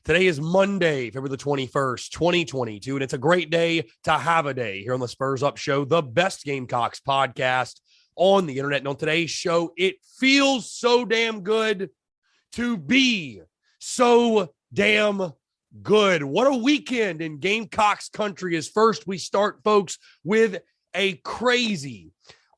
Today is Monday, February the 21st, 2022, and it's a great day to have a day here on the Spurs Up Show, the best Gamecocks podcast on the internet. And on today's show, it feels so damn good to be so damn good. What a weekend in Gamecocks country is. First, we start, folks, with a crazy,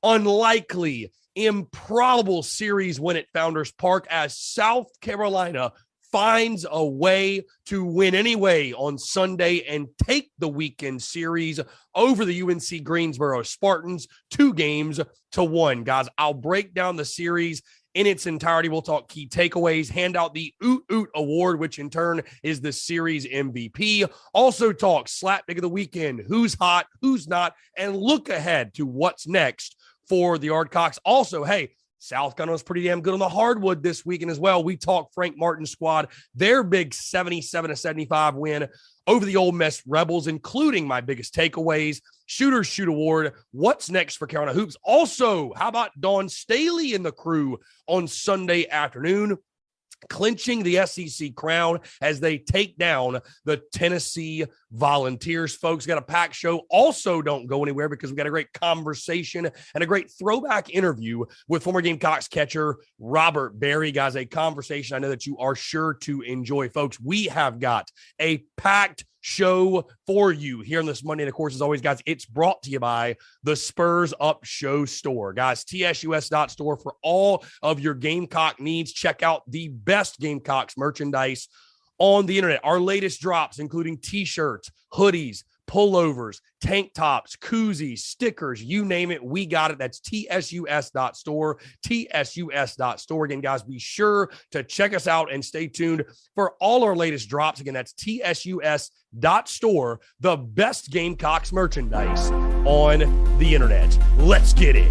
unlikely, improbable series win at Founders Park as South Carolina finds a way to win anyway on Sunday and take the weekend series over the UNC Greensboro Spartans 2-1. Guys, I'll break down the series in its entirety. We'll talk key takeaways, hand out the Oot Oot Award, which in turn is the series MVP. Also talk slap pick of the weekend, who's hot, who's not, and look ahead to what's next for the Yardcocks. Also, hey, South Carolina was pretty damn good on the hardwood this weekend as well. We talked Frank Martin's squad, their big 77-75 win over the Ole Miss Rebels, including my biggest takeaways, Shooters Shoot Award, what's next for Carolina Hoops. Also, how about Dawn Staley and the crew on Sunday afternoon, clinching the SEC crown as they take down the Tennessee Volunteers. Folks, got a packed show. Also, don't go anywhere because we got a great conversation and a great throwback interview with former Gamecocks catcher Robert Beary. Guys, a conversation I know that you are sure to enjoy. Folks, we have got a packed show for you here on this Monday. And of course, as always, guys, it's brought to you by the Spurs Up Show store. Guys, tsus.store for all of your Gamecock needs. Check out the best Gamecocks merchandise on the internet. Our latest drops, including t-shirts, hoodies, pullovers, tank tops, koozies, stickers, you name it, we got it. That's tsus.store, tsus.store. Again, guys, be sure to check us out and stay tuned for all our latest drops. Again, that's tsus.store, the best Gamecocks merchandise on the internet. Let's get it.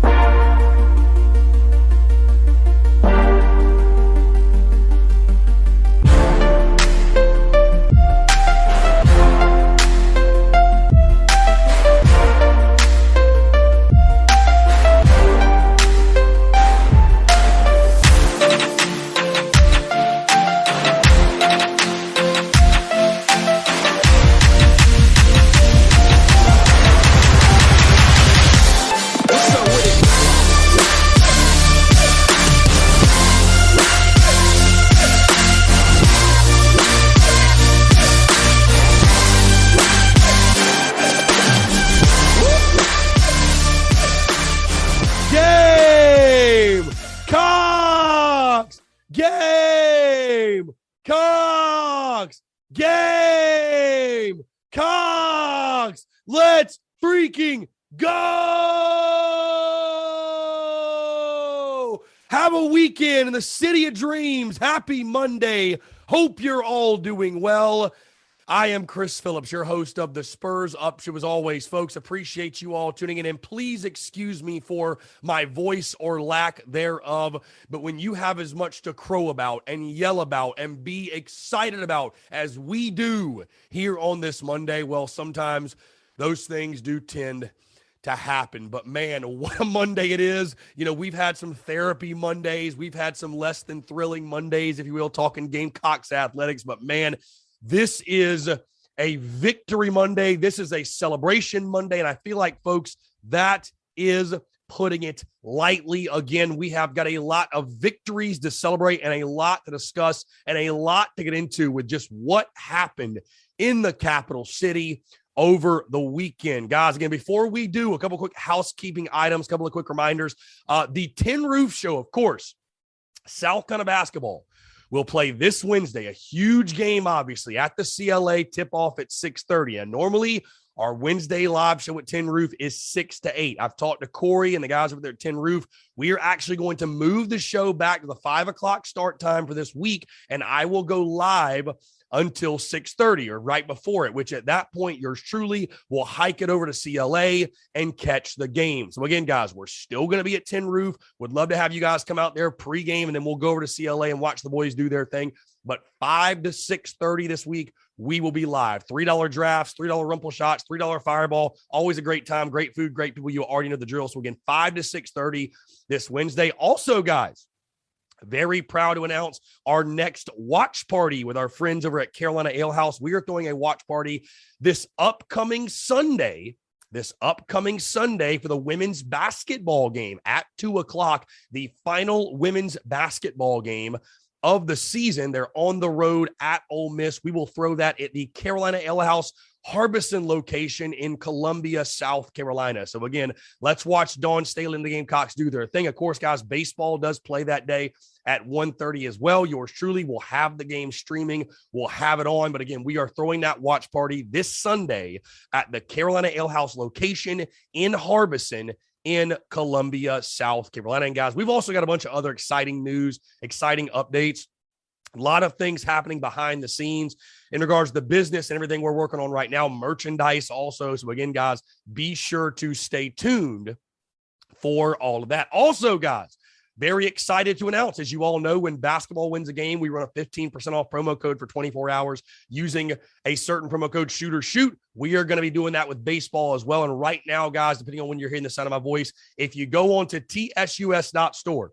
Gamecocks, let's freaking go! Have a weekend in the city of dreams. Happy Monday. Hope you're all doing well. I am Chris Phillips, your host of the Spurs Up Show. As always, folks, appreciate you all tuning in. And please excuse me for my voice or lack thereof. But when you have as much to crow about and yell about and be excited about as we do here on this Monday, well, sometimes those things do tend to happen. But man, what a Monday it is. You know, we've had some therapy Mondays. We've had some less than thrilling Mondays, if you will, talking Gamecocks athletics. But man, this is a victory Monday. This is a celebration Monday. And I feel like, folks, that is putting it lightly. Again, we have got a lot of victories to celebrate and a lot to discuss and a lot to get into with just what happened in the capital city over the weekend. Guys, again, before we do, a couple quick housekeeping items, a couple of quick reminders. The Tin Roof Show, of course, South Carolina basketball will play this Wednesday, a huge game, obviously, at the CLA, tip-off at 6:30. And normally, our Wednesday live show at Tin Roof is 6 to 8. I've talked to Corey and the guys over there at Tin Roof. We are actually going to move the show back to the 5 o'clock start time for this week, and I will go live until 6:30 or right before it, which at that point, yours truly will hike it over to CLA and catch the game. So again, guys, we're still going to be at Tin Roof. Would love to have you guys come out there pregame, and then we'll go over to CLA and watch the boys do their thing. But 5 to 6:30 this week, we will be live. $3 drafts, $3 rumple shots, $3 fireball. Always a great time, great food, great people. You already know the drill. So again, 5 to 6:30 this Wednesday. Also, guys, Very proud to announce our next watch party with our friends over at Carolina Ale House. We are throwing a watch party this upcoming Sunday for the women's basketball game at 2:00, the final women's basketball game of the season. They're on the road at Ole Miss. We will throw that at the Carolina Ale House Harbison location in Columbia, South Carolina. So again, let's watch Dawn Staley and the Gamecocks do their thing. Of course, guys, baseball does play that day at 1:30 as well. Yours truly will have the game streaming. We'll have it on. But again, we are throwing that watch party this Sunday at the Carolina Ale House location in Harbison in Columbia, South Carolina. And guys, we've also got a bunch of other exciting news, exciting updates. A lot of things happening behind the scenes in regards to the business and everything we're working on right now. Merchandise also. So again, guys, be sure to stay tuned for all of that. Also, guys, very excited to announce, as you all know, when basketball wins a game, we run a 15% off promo code for 24 hours using a certain promo code SHOOTERSHOOT. We are going to be doing that with baseball as well. And right now, guys, depending on when you're hearing the sound of my voice, if you go on to tsus.store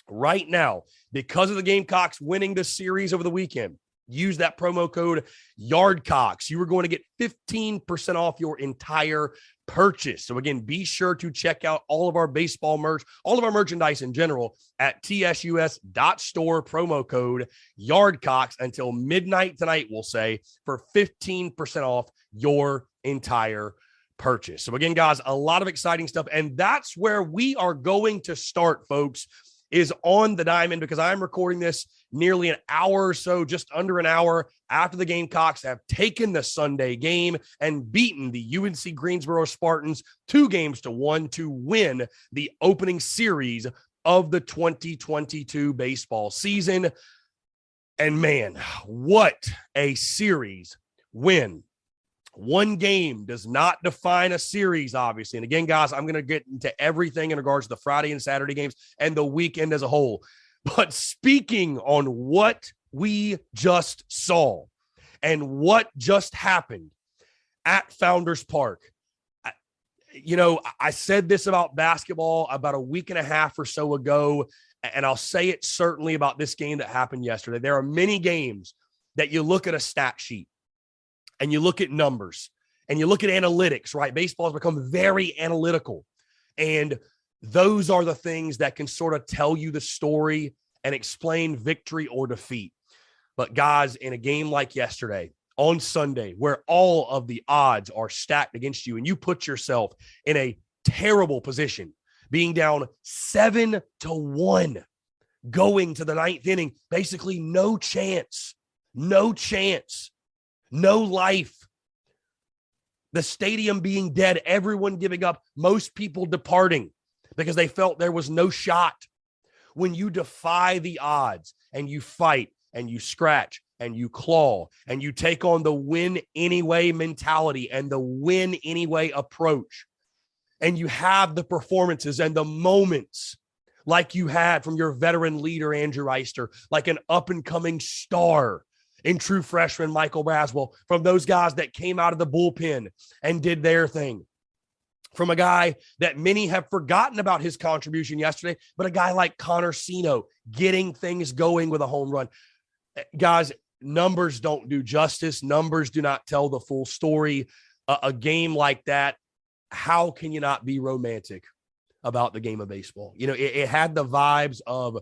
right now, because of the Gamecocks winning the series over the weekend, use that promo code Yardcocks. You are going to get 15% off your entire purchase. So again, be sure to check out all of our baseball merch, all of our merchandise in general at tsus.store, promo code Yardcocks until midnight tonight, we'll say, for 15% off your entire purchase. So again, guys, a lot of exciting stuff. And that's where we are going to start, folks, is on the diamond, because I'm recording this nearly an hour or so, just under an hour after the Gamecocks have taken the Sunday game and beaten the UNC Greensboro Spartans 2-1 to win the opening series of the 2022 baseball season. And man, what a series win. One game does not define a series, obviously. And again, guys, I'm going to get into everything in regards to the Friday and Saturday games and the weekend as a whole. But speaking on what we just saw and what just happened at Founders Park, I said this about basketball about a week and a half or so ago, and I'll say it certainly about this game that happened yesterday. There are many games that you look at a stat sheet and you look at numbers and you look at analytics, right? Baseball has become very analytical. And those are the things that can sort of tell you the story and explain victory or defeat. But guys, in a game like yesterday, on Sunday, where all of the odds are stacked against you and you put yourself in a terrible position, being down 7-1, going to the ninth inning, basically no chance, no life. The stadium being dead, everyone giving up, most people departing because they felt there was no shot. When you defy the odds and you fight and you scratch and you claw and you take on the win anyway mentality and the win anyway approach, and you have the performances and the moments like you had from your veteran leader, Andrew Eister, like an up-and-coming star in true freshman Michael Braswell, from those guys that came out of the bullpen and did their thing, from a guy that many have forgotten about his contribution yesterday, but a guy like Connor Sino getting things going with a home run. Guys, numbers don't do justice. Numbers do not tell the full story. A game like that, how can you not be romantic about the game of baseball? It had the vibes of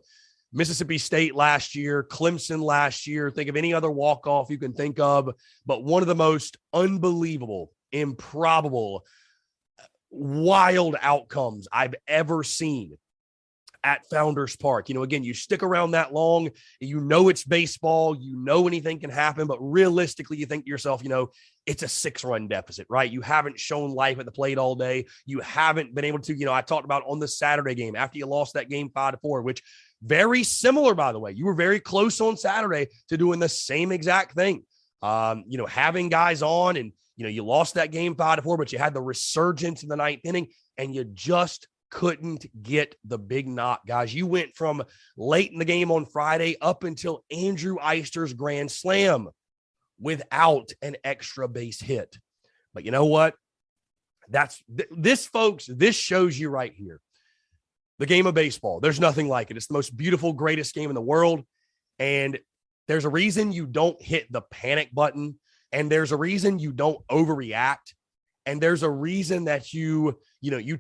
Mississippi State last year, Clemson last year. Think of any other walk-off you can think of, but one of the most unbelievable, improbable, wild outcomes I've ever seen at Founders Park. Again, you stick around that long, it's baseball, anything can happen, but realistically, you think to yourself, it's a 6-run deficit, right? You haven't shown life at the plate all day. You haven't been able to, I talked about on the Saturday game after you lost that game 5-4, which very similar, by the way. You were very close on Saturday to doing the same exact thing. Having guys on, and, you lost that game 5-4, but you had the resurgence in the ninth inning and you just couldn't get the big knock, guys. You went from late in the game on Friday up until Andrew Eister's grand slam without an extra base hit. But you know what? This, folks, this shows you right here the game of baseball. There's nothing like it. It's the most beautiful, greatest game in the world. And there's a reason you don't hit the panic button. And there's a reason you don't overreact. And there's a reason that you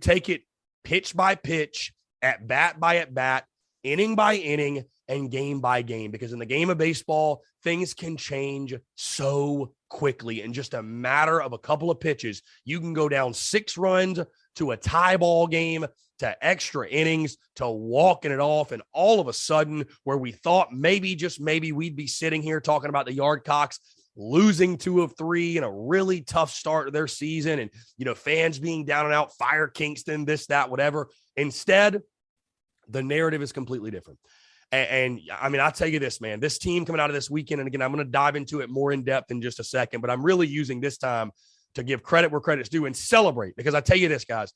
take it pitch by pitch, at bat by at bat, inning by inning, and game by game. Because in the game of baseball, things can change so quickly. In just a matter of a couple of pitches, you can go down 6 runs to a tie ball game, to extra innings, to walking it off. And all of a sudden, where we thought maybe, just maybe, we'd be sitting here talking about the Yardcocks losing 2 of 3 in a really tough start to their season, and fans being down and out, fire Kingston, this, that, whatever. Instead, the narrative is completely different. And I mean, I'll tell you this, man, this team coming out of this weekend, and again, I'm going to dive into it more in depth in just a second, but I'm really using this time to give credit where credit's due and celebrate, because I tell you this, guys,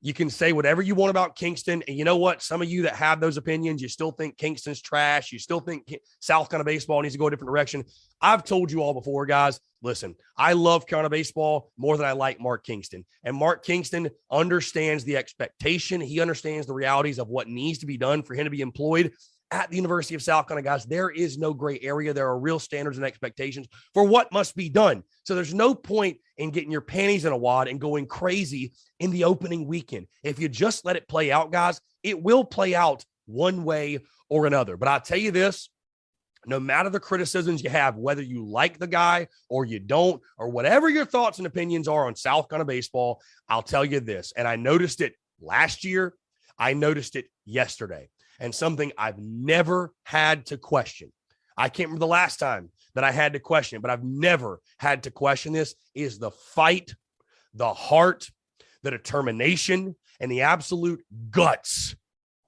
you can say whatever you want about Kingston. And you know what? Some of you that have those opinions, you still think Kingston's trash. You still think South Carolina baseball needs to go a different direction. I've told you all before, guys, listen, I love Carolina baseball more than I like Mark Kingston. And Mark Kingston understands the expectation. He understands the realities of what needs to be done for him to be employed at the University of South Carolina. Guys, there is no gray area. There are real standards and expectations for what must be done. So there's no point in getting your panties in a wad and going crazy in the opening weekend. If you just let it play out, guys, it will play out one way or another. But I'll tell you this, no matter the criticisms you have, whether you like the guy or you don't, or whatever your thoughts and opinions are on South Carolina baseball, I'll tell you this, and I noticed it last year, I noticed it yesterday, and something I've never had to question. I can't remember the last time that I had to question it, but I've never had to question this, is the fight, the heart, the determination, and the absolute guts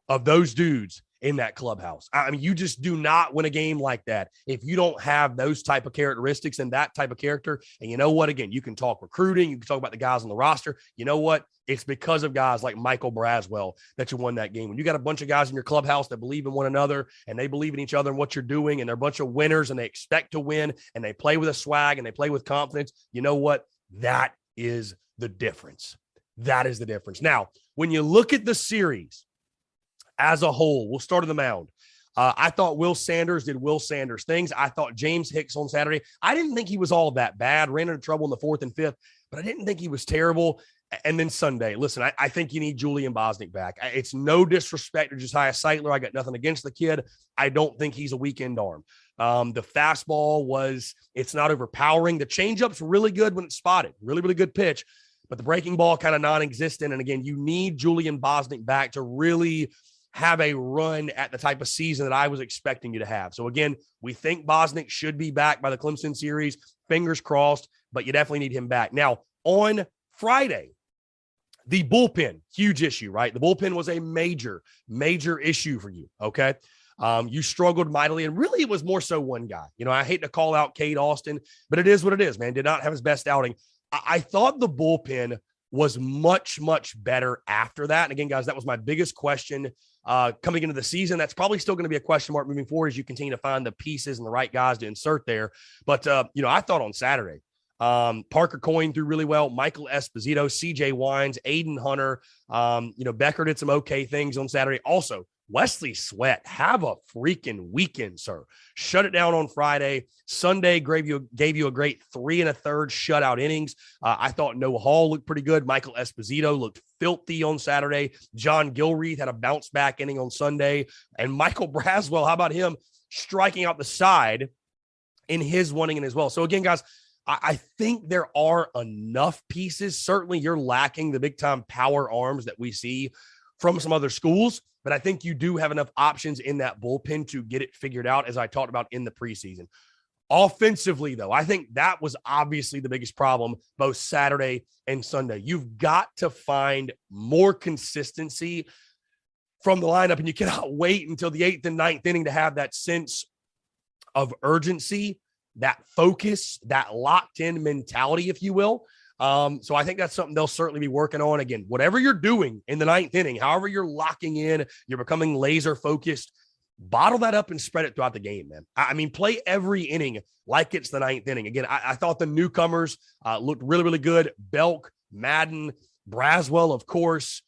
of those dudes in that clubhouse. I mean, you just do not win a game like that if you don't have those type of characteristics and that type of character. And you know what? Again, you can talk recruiting, you can talk about the guys on the roster. You know what? It's because of guys like Michael Braswell that you won that game. When you got a bunch of guys in your clubhouse that believe in one another, and they believe in each other and what you're doing, and they're a bunch of winners, and they expect to win, and they play with a swag, and they play with confidence, you know what? That is the difference. That is the difference. Now, when you look at the series as a whole, we'll start on the mound. I thought Will Sanders did Will Sanders things. I thought James Hicks on Saturday, I didn't think he was all that bad. Ran into trouble in the 4th and 5th, but I didn't think he was terrible. And then Sunday, listen, I think you need Julian Bosnick back. It's no disrespect to Josiah Seitler. I got nothing against the kid. I don't think he's a weekend arm. The fastball it's not overpowering. The changeup's really good when it's spotted. Really, really good pitch. But the breaking ball kind of non-existent. And again, you need Julian Bosnick back to really have a run at the type of season that I was expecting you to have. So again, we think Bosnick should be back by the Clemson series. Fingers crossed, but you definitely need him back. Now, on Friday, the bullpen, huge issue, right? The bullpen was a major, major issue for you, okay? You struggled mightily, and really it was more so one guy. I hate to call out Cade Austin, but it is what it is, man. Did not have his best outing. I thought the bullpen was much, much better after that. And again, guys, that was my biggest question coming into the season. That's probably still going to be a question mark moving forward as you continue to find the pieces and the right guys to insert there. But, I thought on Saturday, Parker Coyne threw really well. Michael Esposito, CJ Wines, Aiden Hunter, Becker did some okay things on Saturday. Also, Wesley Sweat, have a freaking weekend, sir. Shut it down on Friday. Sunday gave you a great 3 1/3 shutout innings. I thought Noah Hall looked pretty good. Michael Esposito looked filthy on Saturday. John Gilreath had a bounce back inning on Sunday. And Michael Braswell, how about him striking out the side in his one inning as well? So again, guys, I think there are enough pieces. Certainly you're lacking the big time power arms that we see from some other schools, but I think you do have enough options in that bullpen to get it figured out, as I talked about in the preseason. Offensively, though, I think that was obviously the biggest problem both Saturday and Sunday. You've got to find more consistency from the lineup, and you cannot wait until the 8th and 9th inning to have that sense of urgency, that focus, that locked-in mentality, if you will. So I think that's something they'll certainly be working on. Again, whatever you're doing in the 9th inning, however you're locking in, you're becoming laser focused, bottle that up and spread it throughout the game, man. I mean, play every inning like it's the 9th inning. Again, I thought the newcomers looked really, really good. Belk, Madden, Braswell, of course.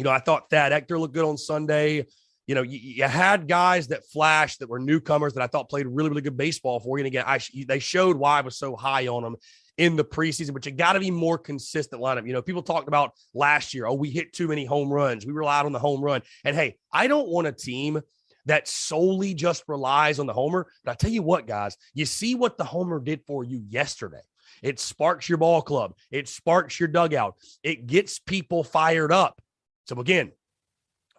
I thought Thad Ector looked good on Sunday. You had guys that flashed that were newcomers that I thought played really, really good baseball for you. And again, they showed why I was so high on them in the preseason, but you got to be more consistent lineup. People talked about last year, we hit too many home runs. We relied on the home run. And hey, I don't want a team that solely just relies on the homer. But I tell you what, guys, you see what the homer did for you yesterday. It sparks your ball club. It sparks your dugout. It gets people fired up. So again,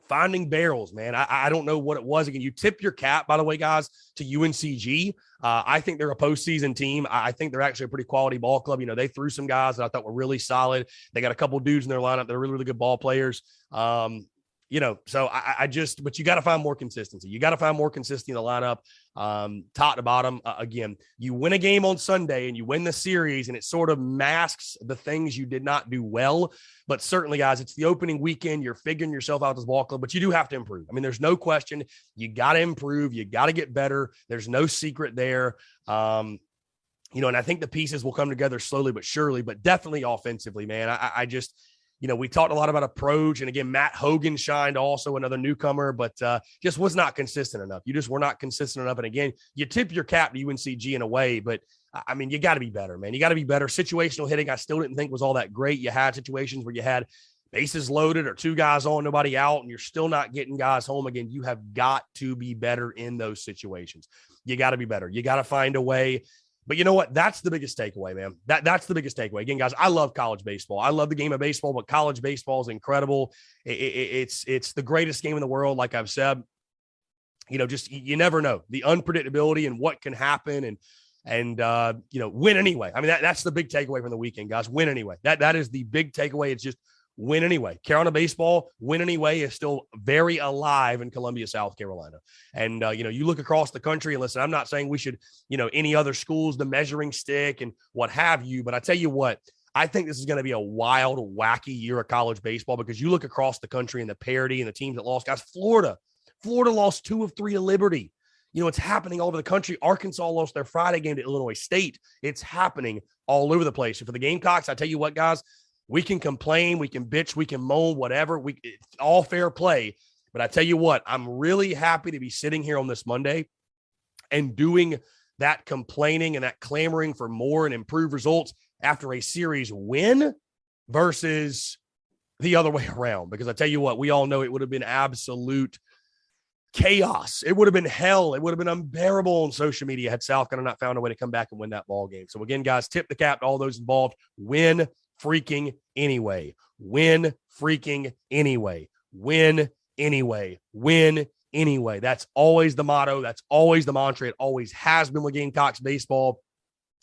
finding barrels, man. I don't know what it was. Again, you tip your cap, by the way, guys, to UNCG. I think they're a postseason team. I think they're actually a pretty quality ball club. They threw some guys that I thought were really solid. They got a couple dudes in their lineup that are really, really good ball players. So but you got to find more consistency. You got to find more consistency in the lineup, top to bottom. Again, you win a game on Sunday and you win the series, and it sort of masks the things you did not do well. But certainly, guys, it's the opening weekend. You're figuring yourself out as ball club, but you do have to improve. I mean, there's no question. You got to improve. You got to get better. There's no secret there. And I think the pieces will come together slowly but surely, but definitely offensively, man. I just – we talked a lot about approach, and again, Matt Hogan shined, also another newcomer, but just was not consistent enough. You just were not consistent enough. And again, you tip your cap to UNCG in a way, but I mean, you got to be better, man. You got to be better. Situational hitting, I still didn't think was all that great. You had situations where you had bases loaded or two guys on, nobody out, and you're still not getting guys home. Again, you have got to be better in those situations. You got to be better. You got to find a way. But you know what? That's the biggest takeaway, man. That's the biggest takeaway. Again, guys, I love college baseball. I love the game of baseball, but college baseball is incredible. It's the greatest game in the world, like I've said. You never know the unpredictability and what can happen, and win anyway. I mean, that's the big takeaway from the weekend, guys. Win anyway. That is the big takeaway. It's just win anyway. Carolina baseball, win anyway, is still very alive in Columbia, South Carolina. And, you look across the country, and listen, I'm not saying we should, any other schools, the measuring stick and what have you. But I tell you what, I think this is going to be a wild, wacky year of college baseball, because you look across the country and the parity and the teams that lost. Guys, Florida lost 2 of 3 to Liberty. It's happening all over the country. Arkansas lost their Friday game to Illinois State. It's happening all over the place. And for the Gamecocks, I tell you what, guys, we can complain, we can bitch, we can moan, whatever. It's all fair play. But I tell you what, I'm really happy to be sitting here on this Monday and doing that complaining and that clamoring for more and improved results after a series win versus the other way around. Because I tell you what, we all know it would have been absolute chaos. It would have been hell. It would have been unbearable on social media had South Carolina not found a way to come back and win that ball game. So again, guys, tip the cap to all those involved. Win freaking anyway. Win freaking anyway. Win anyway. Win anyway. That's always the motto. That's always the mantra. It always has been with Gamecocks baseball,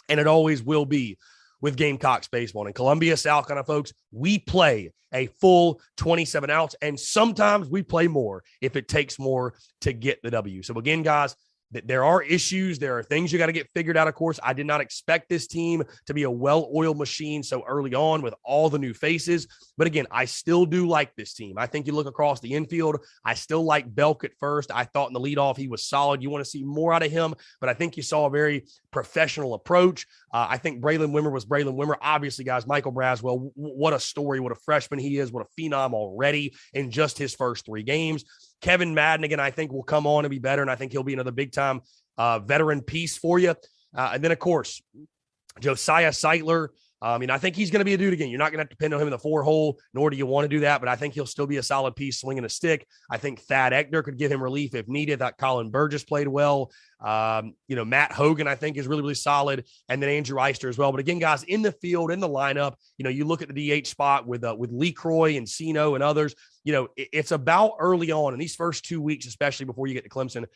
and it always will be with Gamecocks baseball. And in Columbia, South Carolina, folks, we play a full 27 outs, and sometimes we play more if it takes more to get the W. So again, guys, there are issues. There are things you got to get figured out. Of course, I did not expect this team to be a well-oiled machine so early on with all the new faces. But again, I still do like this team. I think you look across the infield, I still like Belk at first. I thought in the leadoff he was solid. You want to see more out of him, but I think you saw a very professional approach. I think Braylon Wimmer was Braylon Wimmer. Obviously, guys, Michael Braswell, what a story, what a freshman he is, what a phenom already in just his first 3 games. Kevin Madden, again, I think will come on and be better, and I think he'll be another big-time veteran piece for you. And then, of course, Josiah Seitler. I think he's going to be a dude again. You're not going to have to depend on him in the 4-hole, nor do you want to do that, but I think he'll still be a solid piece swinging a stick. I think Thad Ector could give him relief if needed. That Colin Burgess played well. Matt Hogan, I think, is really, really solid, and then Andrew Eister as well. But again, guys, in the field, in the lineup, you look at the DH spot with Lee Croy and Sino and others. It's about early on in these first 2 weeks, especially before you get to Clemson.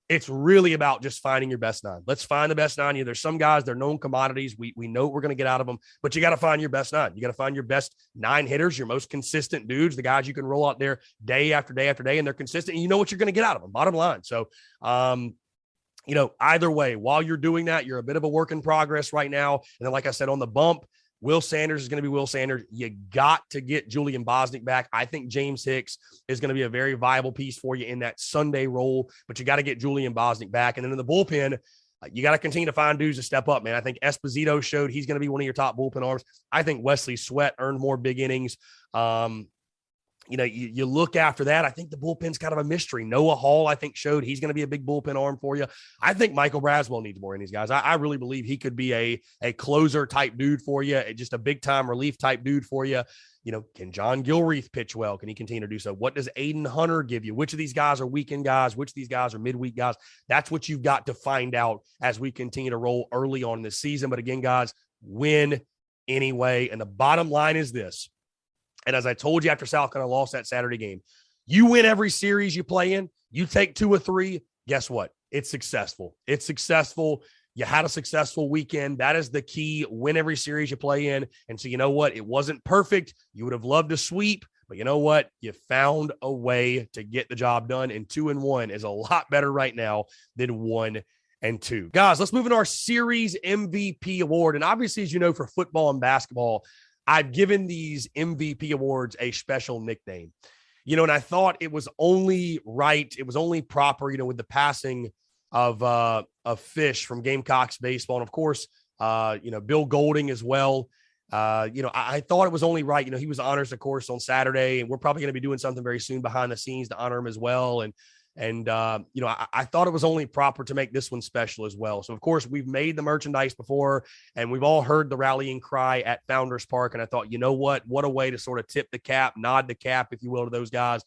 It's really about just finding your best 9. Let's find the best 9. There's some guys, they're known commodities. We know what we're going to get out of them, but you got to find your best 9. You got to find your best 9 hitters, your most consistent dudes, the guys you can roll out there day after day after day, and they're consistent. And you know what you're going to get out of them, bottom line. So, either way, while you're doing that, you're a bit of a work in progress right now. And then, like I said, on the bump, Will Sanders is going to be Will Sanders. You got to get Julian Bosnick back. I think James Hicks is going to be a very viable piece for you in that Sunday role, but you got to get Julian Bosnick back. And then in the bullpen, you got to continue to find dudes to step up, man. I think Esposito showed he's going to be one of your top bullpen arms. I think Wesley Sweat earned more big innings. You look after that. I think the bullpen's kind of a mystery. Noah Hall, I think, showed he's going to be a big bullpen arm for you. I think Michael Braswell needs more in these guys. I really believe he could be a closer type dude for you, just a big time relief type dude for you. Can John Gilreath pitch well? Can he continue to do so? What does Aiden Hunter give you? Which of these guys are weekend guys? Which of these guys are midweek guys? That's what you've got to find out as we continue to roll early on in this season. But again, guys, win anyway. And the bottom line is this. And as I told you after South Carolina lost that Saturday game, you win every series you play in, you take 2 or 3, guess what? It's successful. It's successful. You had a successful weekend. That is the key. Win every series you play in. And so you know what? It wasn't perfect. You would have loved to sweep, but you know what? You found a way to get the job done. And 2-1 is a lot better right now than 1-2. Guys, let's move into our series MVP award. And obviously, as you know, for football and basketball, I've given these MVP awards a special nickname, and I thought it was only right. It was only proper, with the passing of Fish from Gamecocks baseball. And of course, Bill Golding as well. I thought it was only right. He was honors, of course, on Saturday, and we're probably going to be doing something very soon behind the scenes to honor him as well. And I thought it was only proper to make this one special as well. So, of course, we've made the merchandise before, and we've all heard the rallying cry at Founders Park. And I thought, you know what a way to sort of tip the cap, nod the cap, if you will, to those guys.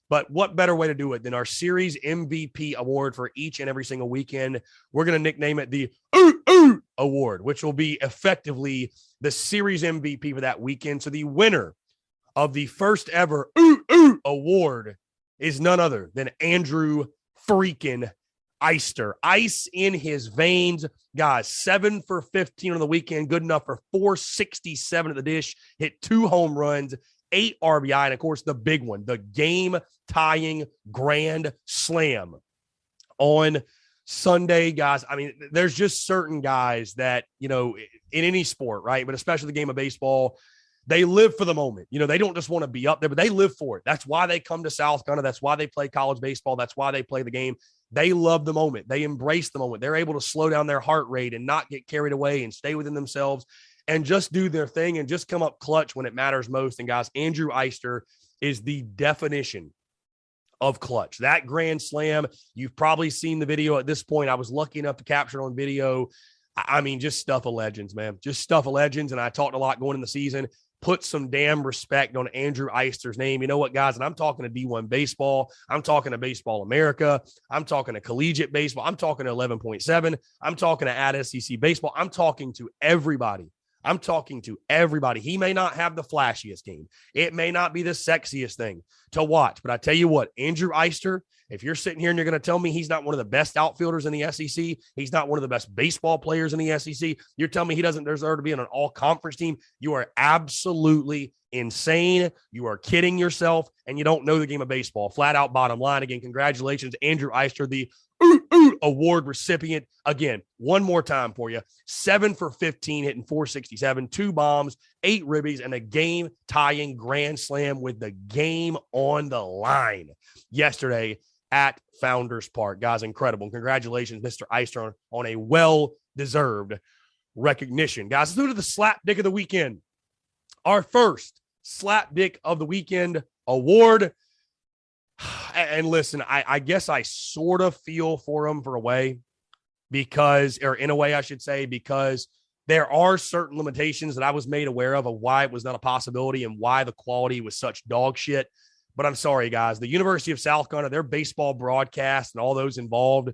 But what better way to do it than our series MVP award for each and every single weekend? We're going to nickname it the Ooh Ooh Award, which will be effectively the series MVP for that weekend. So the winner of the first ever Ooh Ooh Award is none other than Andrew freaking Eister. Ice in his veins. Guys, 7 for 15 on the weekend. Good enough for 467 at the dish. Hit 2 home runs, 8 RBI, and of course the big one, the game-tying grand slam on Sunday. Guys, I mean, there's just certain guys that, in any sport, right, but especially the game of baseball, they live for the moment. They don't just want to be up there, but they live for it. That's why they come to South Carolina. That's why they play college baseball. That's why they play the game. They love the moment. They embrace the moment. They're able to slow down their heart rate and not get carried away and stay within themselves and just do their thing and just come up clutch when it matters most. And guys, Andrew Eister is the definition of clutch. That grand slam, you've probably seen the video at this point. I was lucky enough to capture it on video. I mean, just stuff of legends, man. Just stuff of legends. And I talked a lot going in the season. Put some damn respect on Andrew Eister's name. You know what, guys? And I'm talking to D1 baseball. I'm talking to Baseball America. I'm talking to collegiate baseball. I'm talking to 11.7. I'm talking to at SEC baseball. I'm talking to everybody. He may not have the flashiest game. It may not be the sexiest thing to watch. But I tell you what, Andrew Eister, if you're sitting here and you're going to tell me he's not one of the best outfielders in the SEC, he's not one of the best baseball players in the SEC, you're telling me he doesn't deserve to be on an all-conference team, you are absolutely insane. You are kidding yourself, and you don't know the game of baseball. Flat out bottom line. Again, congratulations, Andrew Eister, the award recipient. Again, one more time for you. 7 for 15, hitting 467, 2 bombs, 8 ribbies, and a game-tying grand slam with the game on the line yesterday at Founders Park. Guys, incredible. Congratulations, Mr. Eister, on a well-deserved recognition. Guys, let's move to the slap dick of the weekend. Our first slap dick of the weekend award. And listen, I guess I sort of feel for him for a way because, or in a way I should say, because there are certain limitations that I was made aware of why it was not a possibility and why the quality was such dog shit. But I'm sorry, guys. The University of South Carolina, their baseball broadcast and all those involved,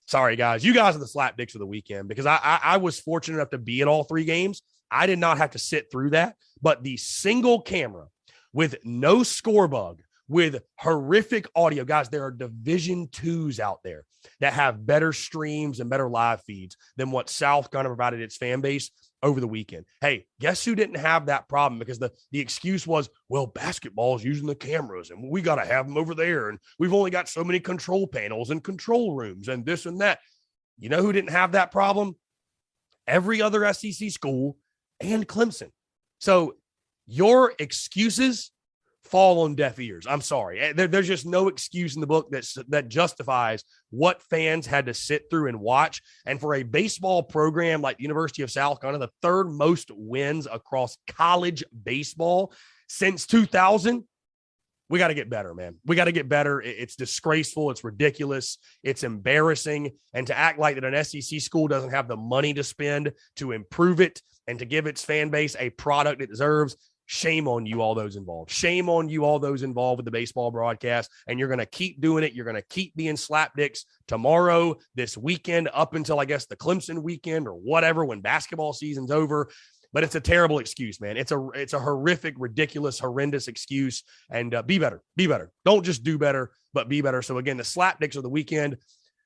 sorry, guys. You guys are the slap dicks of the weekend because I was fortunate enough to be at all 3 games. I did not have to sit through that. But the single camera with no score bug, with horrific audio, guys, there are Division IIs out there that have better streams and better live feeds than what South Carolina provided its fan base over the weekend. Hey, guess who didn't have that problem? Because the excuse was, well, basketball's using the cameras and we got to have them over there. And we've only got so many control panels and control rooms and this and that. You know who didn't have that problem? Every other SEC school and Clemson. So your excuses fall on deaf ears. I'm sorry. There's just no excuse in the book that justifies what fans had to sit through and watch. And for a baseball program like the University of South Carolina, the 3rd most wins across college baseball since 2000, we got to get better, man. We got to get better. It's disgraceful. It's ridiculous. It's embarrassing. And to act like that an SEC school doesn't have the money to spend to improve it and to give its fan base a product it deserves, shame on you, all those involved. Shame on you, all those involved with the baseball broadcast. And you're going to keep doing it. You're going to keep being slapdicks tomorrow, this weekend, up until, I guess, the Clemson weekend or whatever, when basketball season's over. But it's a terrible excuse, man. It's a horrific, ridiculous, horrendous excuse. And be better. Be better. Don't just do better, but be better. So, again, the slapdicks of the weekend,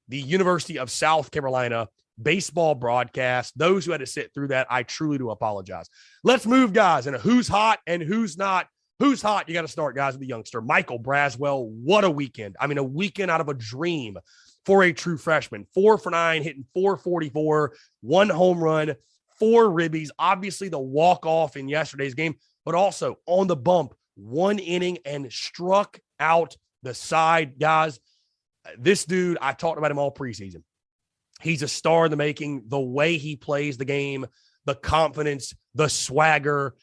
the University of South Carolina baseball broadcast. Those who had to sit through that, I truly do apologize. Let's move, guys, and who's hot and who's not. Who's hot? You got to start, guys, with the youngster, Michael Braswell. What a weekend. I mean, a weekend out of a dream for a true freshman. 4 for 9, hitting .444, 1 home run, 4 ribbies. Obviously, the walk-off in yesterday's game, but also on the bump, 1 inning and struck out the side. Guys, this dude, I talked about him all preseason. He's a star in the making. The way he plays the game, the confidence, the swagger,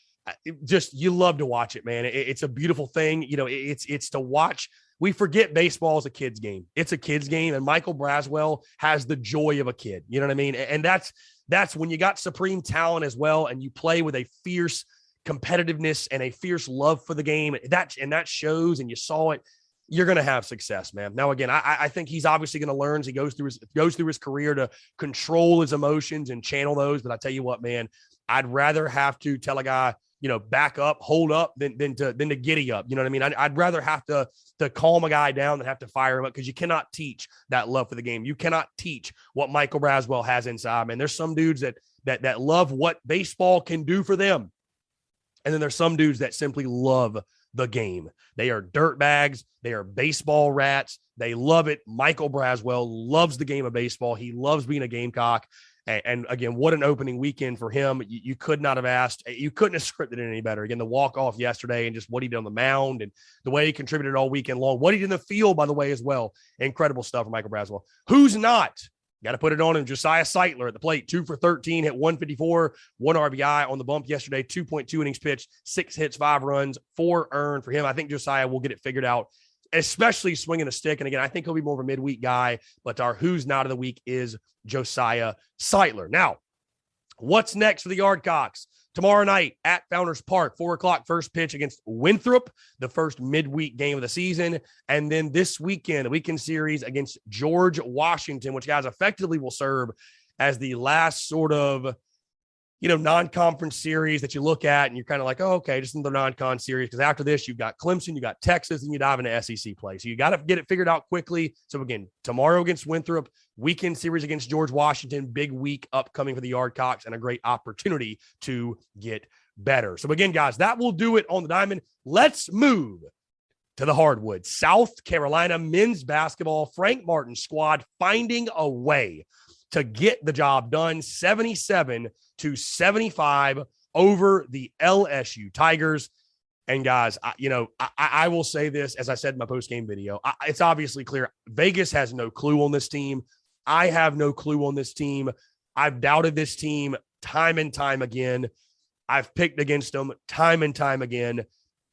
just you love to watch it, man. It's a beautiful thing. You know, it's to watch. We forget baseball is a kid's game. It's a kid's game, and Michael Braswell has the joy of a kid. You know what I mean? And that's when you got supreme talent as well, and you play with a fierce competitiveness and a fierce love for the game. That shows, and you saw it. You're going to have success, man. Now, again, I think he's obviously going to learn as he goes through his career to control his emotions and channel those. But I tell you what, man, I'd rather have to tell a guy, you know, back up, hold up than to giddy up. You know what I mean? I'd rather have to calm a guy down than have to fire him up, because you cannot teach that love for the game. You cannot teach what Michael Braswell has inside, man. There's some dudes that love what baseball can do for them. And then there's some dudes that simply love the game. They are dirt bags. They are baseball rats. They love it. Michael Braswell loves the game of baseball. He loves being a Gamecock. And again, what an opening weekend for him. You could not have asked. You couldn't have scripted it any better. Again, the walk-off yesterday and just what he did on the mound and the way he contributed all weekend long. What he did in the field, by the way, as well. Incredible stuff for Michael Braswell. Who's not? Got to put it on him. Josiah Seitler at the plate, 2 for 13, hit 154, 1 RBI on the bump yesterday, 2.2 innings pitched, 6 hits, 5 runs, 4 earned for him. I think Josiah will get it figured out, especially swinging a stick. And again, I think he'll be more of a midweek guy, but our who's not of the week is Josiah Seitler. Now, what's next for the Yardcocks? Tomorrow night at Founders Park, 4 o'clock, first pitch against Winthrop, the first midweek game of the season. And then this weekend, the weekend series against George Washington, which, guys, effectively will serve as the last sort of, you know, non-conference series that you look at and you're kind of like, oh, okay, just another non-con series. Because after this, you've got Clemson, you got Texas, and you dive into SEC play. So you got to get it figured out quickly. So again, tomorrow against Winthrop, weekend series against George Washington, big week upcoming for the Yardcocks, and a great opportunity to get better. So again, guys, that will do it on the diamond. Let's move to the hardwood. South Carolina men's basketball, Frank Martin's squad finding a way to get the job done, 77-75 over the LSU Tigers. And guys, I will say this, as I said in my post-game video, it's obviously clear Vegas has no clue on this team. I have no clue on this team. I've doubted this team time and time again. I've picked against them time and time again.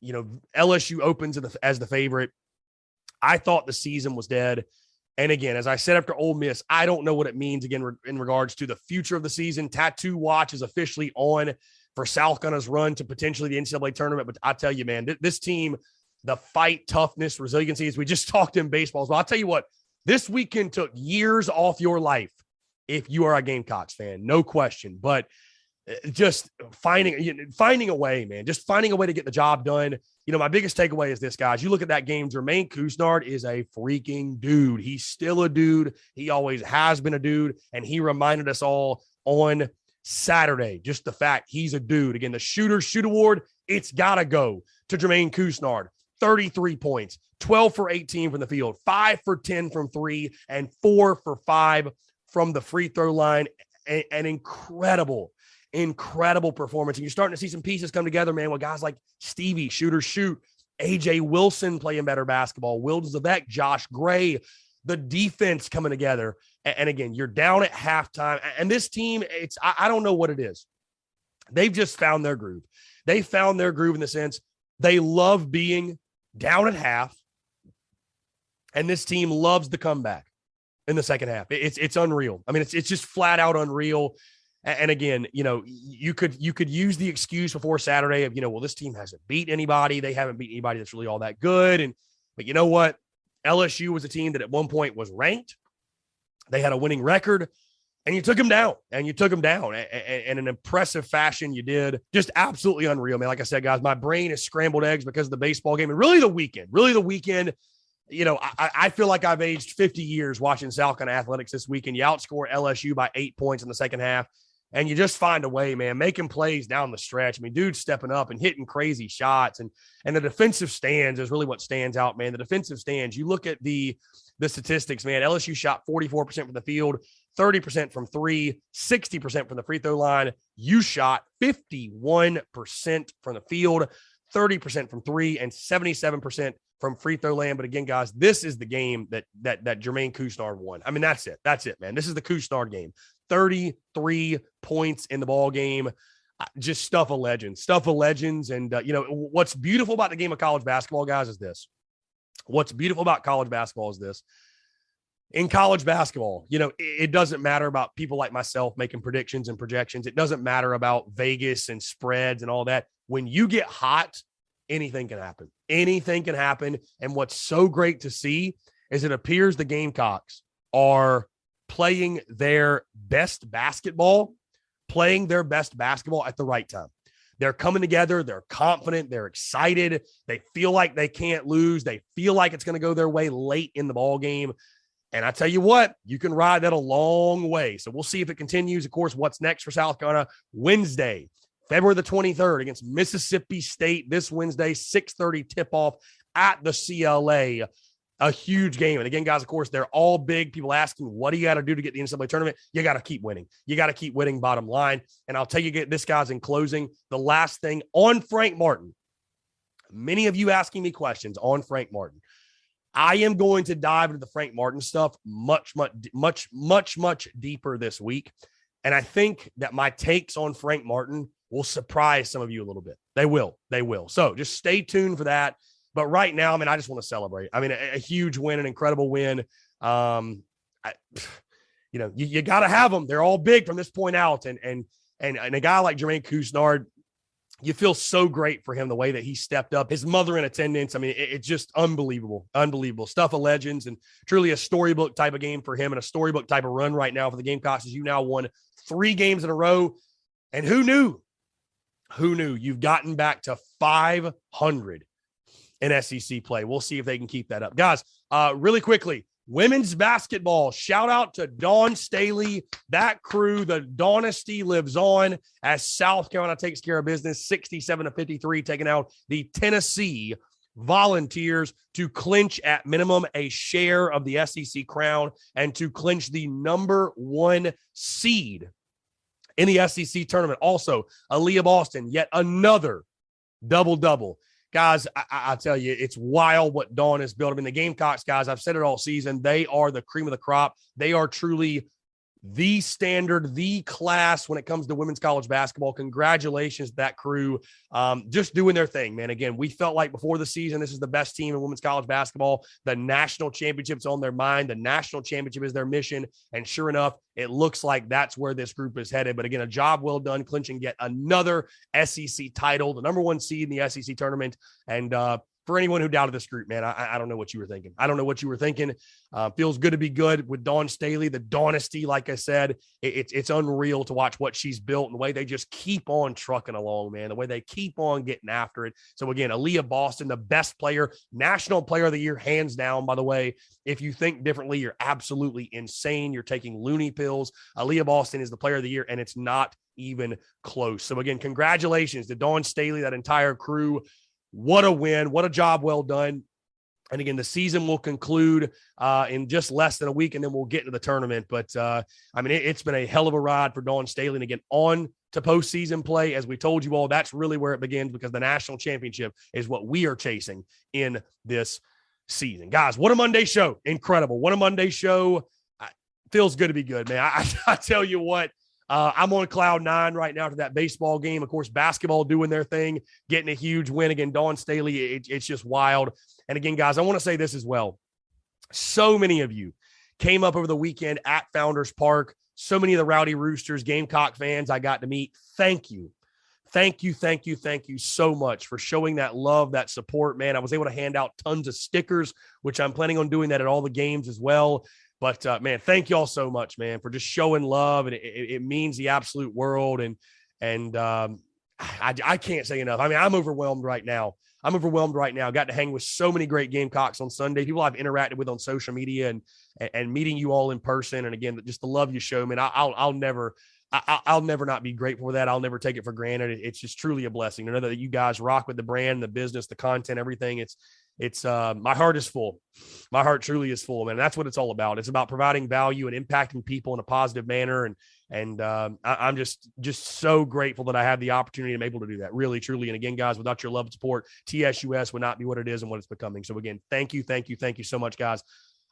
You know, LSU opens as the favorite. I thought the season was dead. And again, as I said after Ole Miss, I don't know what it means, again, in regards to the future of the season. Tattoo watch is officially on for South Carolina's run to potentially the NCAA tournament. But I tell you, man, this team, the fight, toughness, resiliency, as we just talked in baseball as well. I'll tell you what, this weekend took years off your life if you are a Gamecocks fan, no question. But just finding a way, man, just finding a way to get the job done. You know, my biggest takeaway is this, guys. You look at that game, Jermaine Couisnard is a freaking dude. He's still a dude. He always has been a dude. And he reminded us all on Saturday, just the fact he's a dude. Again, the shoot award, it's got to go to Jermaine Couisnard. 33 points, 12 for 18 from the field, 5 for 10 from 3, and 4 for 5 from the free throw line. An incredible performance. And you're starting to see some pieces come together, man, with guys like Stevie, shoot, AJ Wilson playing better basketball, Will Zavek, Josh Gray, the defense coming together. And again, you're down at halftime. And this team, I don't know what it is. They've just found their groove. They found their groove in the sense they love being down at half, and this team loves the comeback in the second half. It's unreal. I mean, it's just flat out unreal. And again, you could use the excuse before Saturday of, well, this team hasn't beat anybody. They haven't beat anybody that's really all that good. But you know what? LSU was a team that at one point was ranked. They had a winning record, and you took them down, and in an impressive fashion. You did. Just absolutely unreal, man. Like I said, guys, my brain is scrambled eggs because of the baseball game and really the weekend. I feel like I've aged 50 years watching South Carolina athletics this weekend. You outscore LSU by 8 points in the second half. And you just find a way, man, making plays down the stretch. I mean, dudes stepping up and hitting crazy shots. And the defensive stands is really what stands out, man. The defensive stands, you look at the statistics, man. LSU shot 44% from the field, 30% from three, 60% from the free throw line. You shot 51% from the field, 30% from three, and 77% from free throw land. But again, guys, this is the game that Jermaine Couisnard won. I mean, that's it, man. This is the Couisnard game. 33 points in the ball game. Just stuff of legends. And, what's beautiful about the game of college basketball, guys, is this. What's beautiful about college basketball is this. In college basketball, it doesn't matter about people like myself making predictions and projections. It doesn't matter about Vegas and spreads and all that. When you get hot, anything can happen. Anything can happen. And what's so great to see is it appears the Gamecocks are playing their best basketball at the right time. They're coming together. They're confident. They're excited. They feel like they can't lose. They feel like it's going to go their way late in the ball game. And I tell you what, you can ride that a long way. So we'll see if it continues. Of course, what's next for South Carolina? Wednesday, February the 23rd against Mississippi State this Wednesday, 6:30 tip-off at the CLA. A huge game. And again, guys, of course, they're all big. People asking, what do you got to do to get the NCAA tournament? You got to keep winning. You got to keep winning, bottom line. And I'll tell you this, guys, in closing, the last thing on Frank Martin. Many of you asking me questions on Frank Martin. I am going to dive into the Frank Martin stuff much deeper this week. And I think that my takes on Frank Martin will surprise some of you a little bit. They will. So just stay tuned for that. But right now, I mean, I just want to celebrate. I mean, a huge win, an incredible win. You got to have them. They're all big from this point out. And a guy like Jermaine Couisnard, you feel so great for him, the way that he stepped up. His mother in attendance. I mean, it's just unbelievable stuff of legends, and truly a storybook type of game for him and a storybook type of run right now for the Gamecocks, as you now won 3 games in a row. And who knew you've gotten back to 500 in SEC play. We'll see if they can keep that up. Guys, really quickly, women's basketball, shout out to Dawn Staley. That crew, the Dynasty, lives on as South Carolina takes care of business, 67-53, taking out the Tennessee Volunteers to clinch at minimum a share of the SEC crown and to clinch the number 1 seed in the SEC tournament. Also, Aaliyah Boston, yet another double-double. Guys, I tell you, it's wild what Dawn has built. I mean, the Gamecocks, guys, I've said it all season. They are the cream of the crop. They are truly the standard, the class when it comes to women's college basketball. Congratulations to that crew. Just doing their thing, man. Again, we felt like before the season, this is the best team in women's college basketball. The national championship's on their mind. The national championship is their mission. And sure enough, it looks like that's where this group is headed. But again, a job well done, clinching yet another SEC title, the number 1 seed in the SEC tournament. And for anyone who doubted this group, man, I don't know what you were thinking. Feels good to be good with Dawn Staley, the Dynasty. Like I said, it's unreal to watch what she's built and the way they just keep on trucking along, man, the way they keep on getting after it. So again, Aaliyah Boston, the best player, national player of the year, hands down, by the way. If you think differently, you're absolutely insane. You're taking loony pills. Aaliyah Boston is the player of the year, and it's not even close. So again, congratulations to Dawn Staley, that entire crew. What a win. What a job well done. And again, the season will conclude in just less than a week, and then we'll get into the tournament. But, it's been a hell of a ride for Dawn Staley. And again, on to postseason play. As we told you all, that's really where it begins, because the national championship is what we are chasing in this season. Guys, what a Monday show. Incredible. What a Monday show. Feels good to be good, man. I tell you what, I'm on cloud 9 right now to that baseball game. Of course, basketball doing their thing, getting a huge win against Dawn Staley. It's just wild. And again, guys, I want to say this as well. So many of you came up over the weekend at Founders Park. So many of the Rowdy Roosters, Gamecock fans I got to meet. Thank you. Thank you so much for showing that love, that support, man. I was able to hand out tons of stickers, which I'm planning on doing that at all the games as well. But, man, thank you all so much, man, for just showing love. And it means the absolute world. And I can't say enough. I mean, I'm overwhelmed right now. Got to hang with so many great Gamecocks on Sunday, people I've interacted with on social media and meeting you all in person. And again, just the love you show, man, I'll never not be grateful for that. I'll never take it for granted. It's just truly a blessing to know that you guys rock with the brand, the business, the content, everything. It's my heart is full. My heart truly is full, man. That's what it's all about. It's about providing value and impacting people in a positive manner. And I'm just so grateful that I have the opportunity and I'm able to do that, really, truly. And again, guys, without your love and support, TSUS would not be what it is and what it's becoming. So again, thank you so much, guys.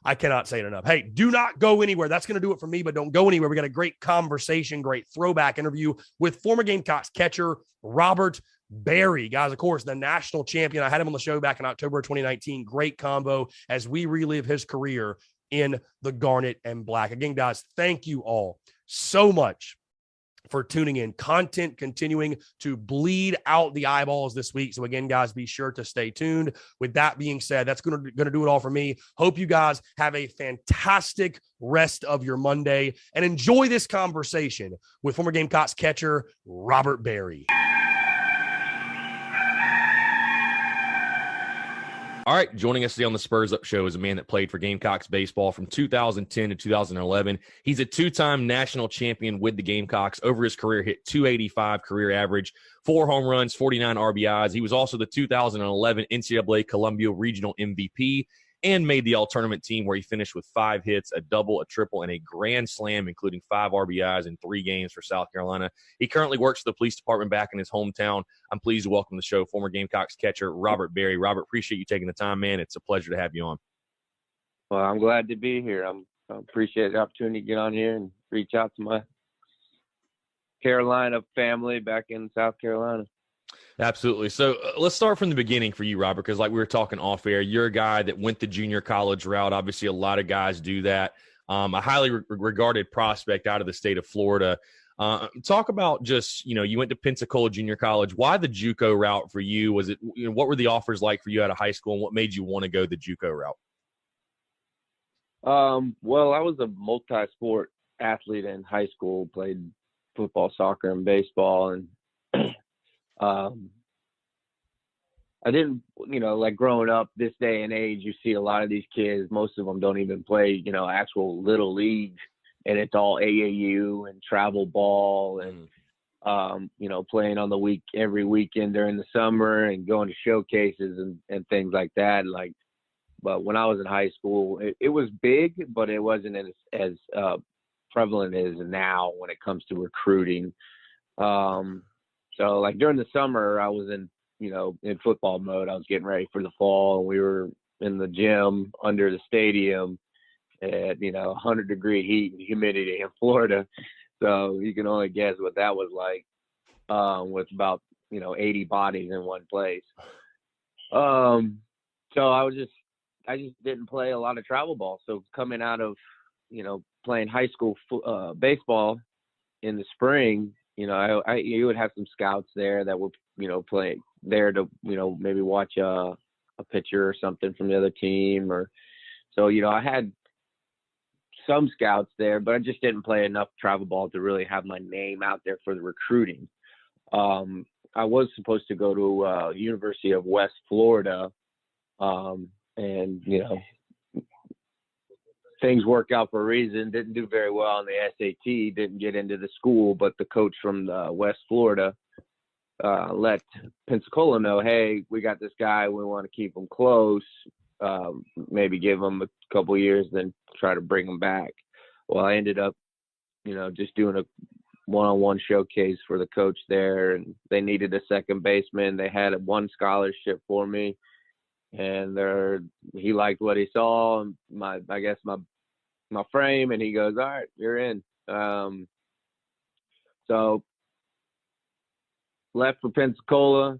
I cannot say it enough. Hey, do not go anywhere. That's going to do it for me, but don't go anywhere. We got a great conversation, great throwback interview with former Gamecocks catcher Robert Beary. Guys, of course, the national champion. I had him on the show back in October of 2019. Great combo as we relive his career in the garnet and black. Again, guys, thank you all so much for tuning in. Content continuing to bleed out the eyeballs this week. So again, guys, be sure to stay tuned. With that being said, that's going to do it all for me. Hope you guys have a fantastic rest of your Monday and enjoy this conversation with former Gamecocks catcher Robert Beary. All right, joining us today on the Spurs Up Show is a man that played for Gamecocks baseball from 2010 to 2011. He's a two-time national champion with the Gamecocks. Over his career, hit .285 career average, 4 home runs, 49 RBIs. He was also the 2011 NCAA Columbia Regional MVP and made the all-tournament team where he finished with 5 hits, a double, a triple, and a grand slam, including 5 RBIs in 3 games for South Carolina. He currently works for the police department back in his hometown. I'm pleased to welcome to the show former Gamecocks catcher Robert Beary. Robert, appreciate you taking the time, man. It's a pleasure to have you on. Well, I'm glad to be here. I appreciate the opportunity to get on here and reach out to my Carolina family back in South Carolina. Absolutely. So let's start from the beginning for you, Robert, because like we were talking off air, you're a guy that went the junior college route. Obviously, a lot of guys do that. A highly regarded prospect out of the state of Florida. Talk about just, you went to Pensacola Junior College. Why the JUCO route for you? Was it, what were the offers like for you out of high school, and what made you want to go the JUCO route? Well, I was a multi-sport athlete in high school, played football, soccer, and baseball. And I didn't, like growing up this day and age, you see a lot of these kids, most of them don't even play, actual little league, and it's all AAU and travel ball and, playing on the every weekend during the summer and going to showcases and things like that. But when I was in high school, it was big, but it wasn't as prevalent as now when it comes to recruiting. So like during the summer, I was in football mode. I was getting ready for the fall, and we were in the gym under the stadium at, 100-degree heat and humidity in Florida. So you can only guess what that was like, with about, 80 bodies in one place. So I just didn't play a lot of travel ball. So coming out of, playing high school baseball in the spring, you would have some scouts there that were, playing there to, maybe watch a pitcher or something from the other team. Or so, I had some scouts there, but I just didn't play enough travel ball to really have my name out there for the recruiting. I was supposed to go to University of West Florida, and things worked out for a reason. Didn't do very well on the SAT, didn't get into the school, but the coach from West Florida let Pensacola know, hey, we got this guy, we want to keep him close, maybe give him a couple years, then try to bring him back. Well, I ended up, just doing a one-on-one showcase for the coach there, and they needed a second baseman. They had one scholarship for me, and he liked what he saw, my frame, and he goes, all right, you're in. So left for Pensacola.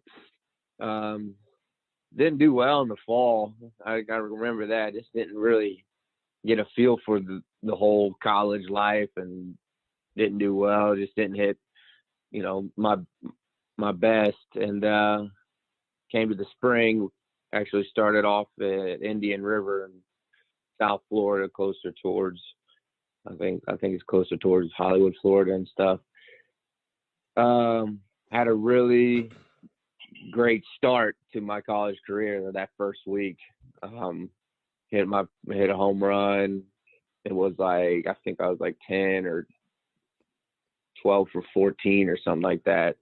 Didn't do well in the fall. I remember that. Just didn't really get a feel for the whole college life, and didn't do well. Just didn't hit, my best. And came to the spring. Actually started off at Indian River in South Florida, closer towards, I think it's closer towards Hollywood, Florida and stuff. Had a really great start to my college career that first week. Hit a home run. It was like, I think I was like 10 or 12 for 14 or something like that,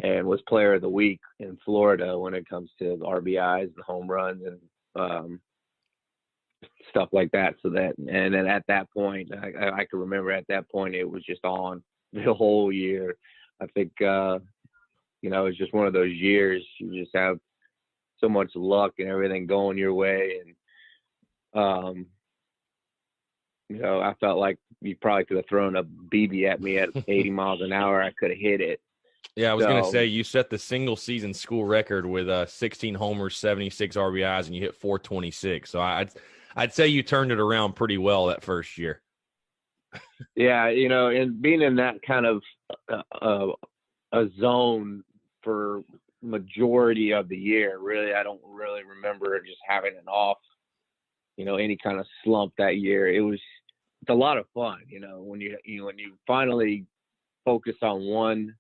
and was player of the week in Florida when it comes to RBIs and home runs and stuff like that. So that, and then at that point, I can remember at that point, it was just on the whole year. I think, it's just one of those years you just have so much luck and everything going your way. And, I felt like you probably could have thrown a BB at me at 80 miles an hour. I could have hit it. Yeah, I was going to say, you set the single season school record with 16 homers, 76 RBIs, and you hit 426. So I'd say you turned it around pretty well that first year. Yeah, and being in that kind of a zone for majority of the year, really, I don't really remember just having an off, any kind of slump that year. It's a lot of fun, when you finally focus on one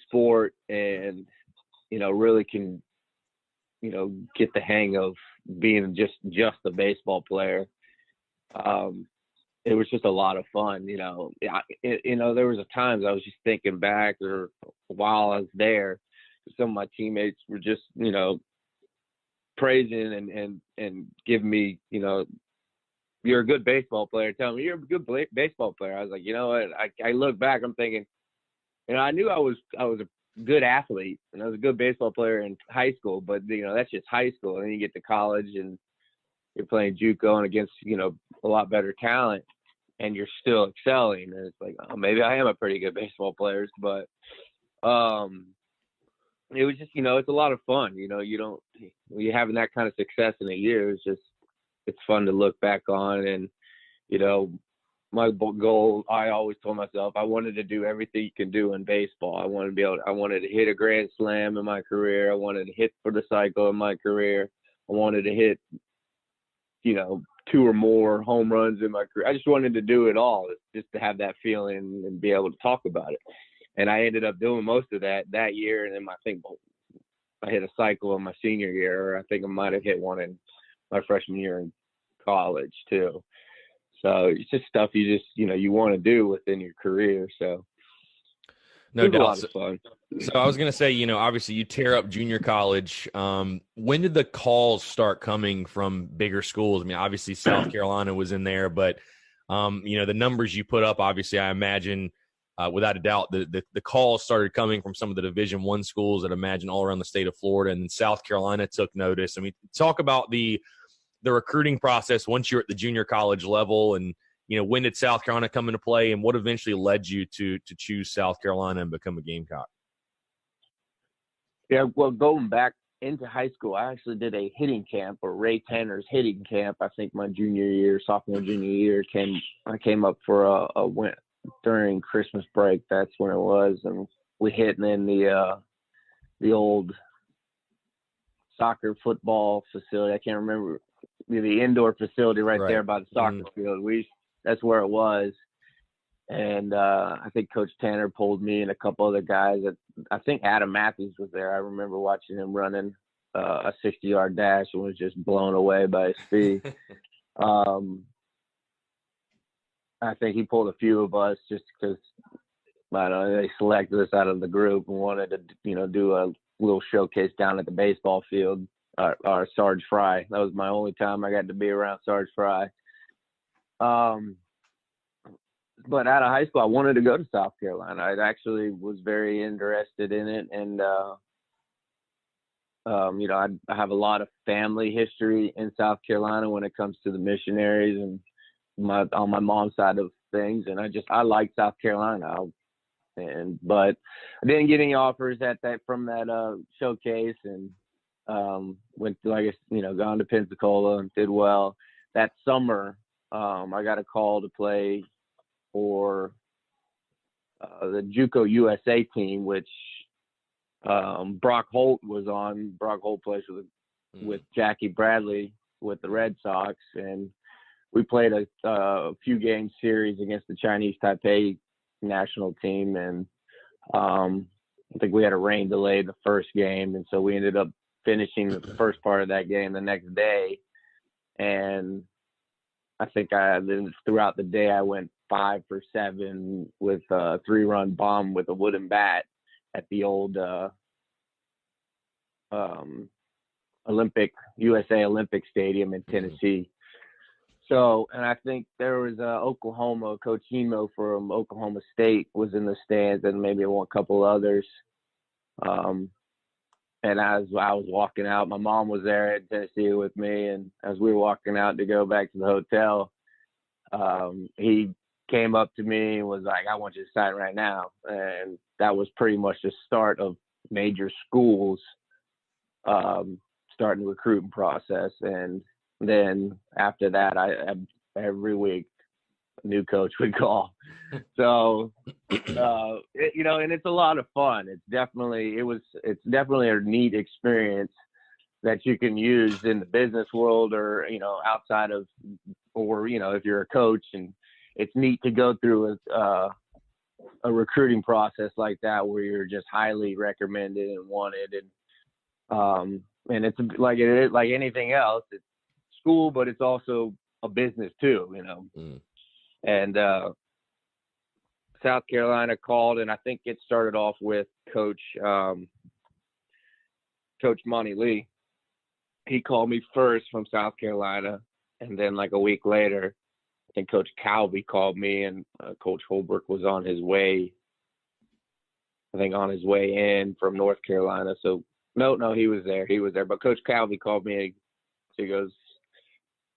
sport and, really can, get the hang of being just a baseball player. It was just a lot of fun, there was a times I was just thinking back, or while I was there, some of my teammates were just, praising and giving me, you're a good baseball player. Telling me you're a good baseball player. I was like, what? I look back, I'm thinking, I knew I was a good athlete and I was a good baseball player in high school, but that's just high school. And then you get to college and you're playing JUCO and against, a lot better talent, and you're still excelling. And it's like, oh, maybe I am a pretty good baseball player, but it was just, it's a lot of fun. When you're having that kind of success in a year, it's fun to look back on. And, my goal, I always told myself, I wanted to do everything you can do in baseball. I wanted to hit a grand slam in my career. I wanted to hit for the cycle in my career. I wanted to hit, 2 or more home runs in my career. I just wanted to do it all, just to have that feeling and be able to talk about it. And I ended up doing most of that year. And then I think I hit a cycle in my senior year, or I think I might have hit one in my freshman year in college too. So it's just stuff you just, you want to do within your career. So no doubt. A lot of fun. So I was going to say, obviously you tear up junior college. When did the calls start coming from bigger schools? I mean, obviously South Carolina was in there, but the numbers you put up, obviously I imagine without a doubt, the calls started coming from some of the Division I schools that I imagine all around the state of Florida, and then South Carolina took notice. I mean, talk about the recruiting process once you're at the junior college level, and when did South Carolina come into play, and what eventually led you to choose South Carolina and become a Gamecock? Yeah, well, going back into high school, I actually did a hitting camp, or Ray Tanner's hitting camp. I think my sophomore junior year, I came up for a win during Christmas break. That's when it was, and we hit in the old soccer football facility. I can't remember the indoor facility right there by the soccer field. That's where it was. And I think Coach Tanner pulled me and a couple other guys. I think Adam Matthews was there. I remember watching him running a 60-yard dash and was just blown away by his speed. I think he pulled a few of us just because, I don't know, they selected us out of the group and wanted to, do a little showcase down at the baseball field, or Sarge Fry. That was my only time I got to be around Sarge Fry. But out of high school, I wanted to go to South Carolina. I actually was very interested in it. And, I have a lot of family history in South Carolina when it comes to the missionaries, and on my mom's side of things, and I like South Carolina. But I didn't get any offers from that showcase, and went to, gone to Pensacola and did well. That summer, I got a call to play for the JUCO USA team, which Brock Holt was on. Brock Holt plays with Jackie Bradley with the Red Sox, and we played a few game series against the Chinese Taipei national team, and I think we had a rain delay the first game, and so we ended up finishing the first part of that game the next day. And I think throughout the day I went 5 for 7 with a 3-run bomb with a wooden bat at the old USA Olympic Stadium in Tennessee. So, and I think there was Oklahoma, Coach Emo from Oklahoma State was in the stands, and maybe a couple others. And as I was walking out, my mom was there in Tennessee with me, and as we were walking out to go back to the hotel, he came up to me and was like, "I want you to sign right now." And that was pretty much the start of major schools starting the recruiting process. And then after that, every week a new coach would call. So, and it's a lot of fun. It's definitely a neat experience that you can use in the business world, or, outside of, or, if you're a coach, and it's neat to go through a recruiting process like that, where you're just highly recommended and wanted. And it's like it is like anything else. It's school, but it's also a business too, And South Carolina called, and I think it started off with Coach Monty Lee. He called me first from South Carolina, and then like a week later, I think Coach Calvi called me, and Coach Holbrook was on his way in from North Carolina. So no, he was there. But Coach Calvi called me. He goes,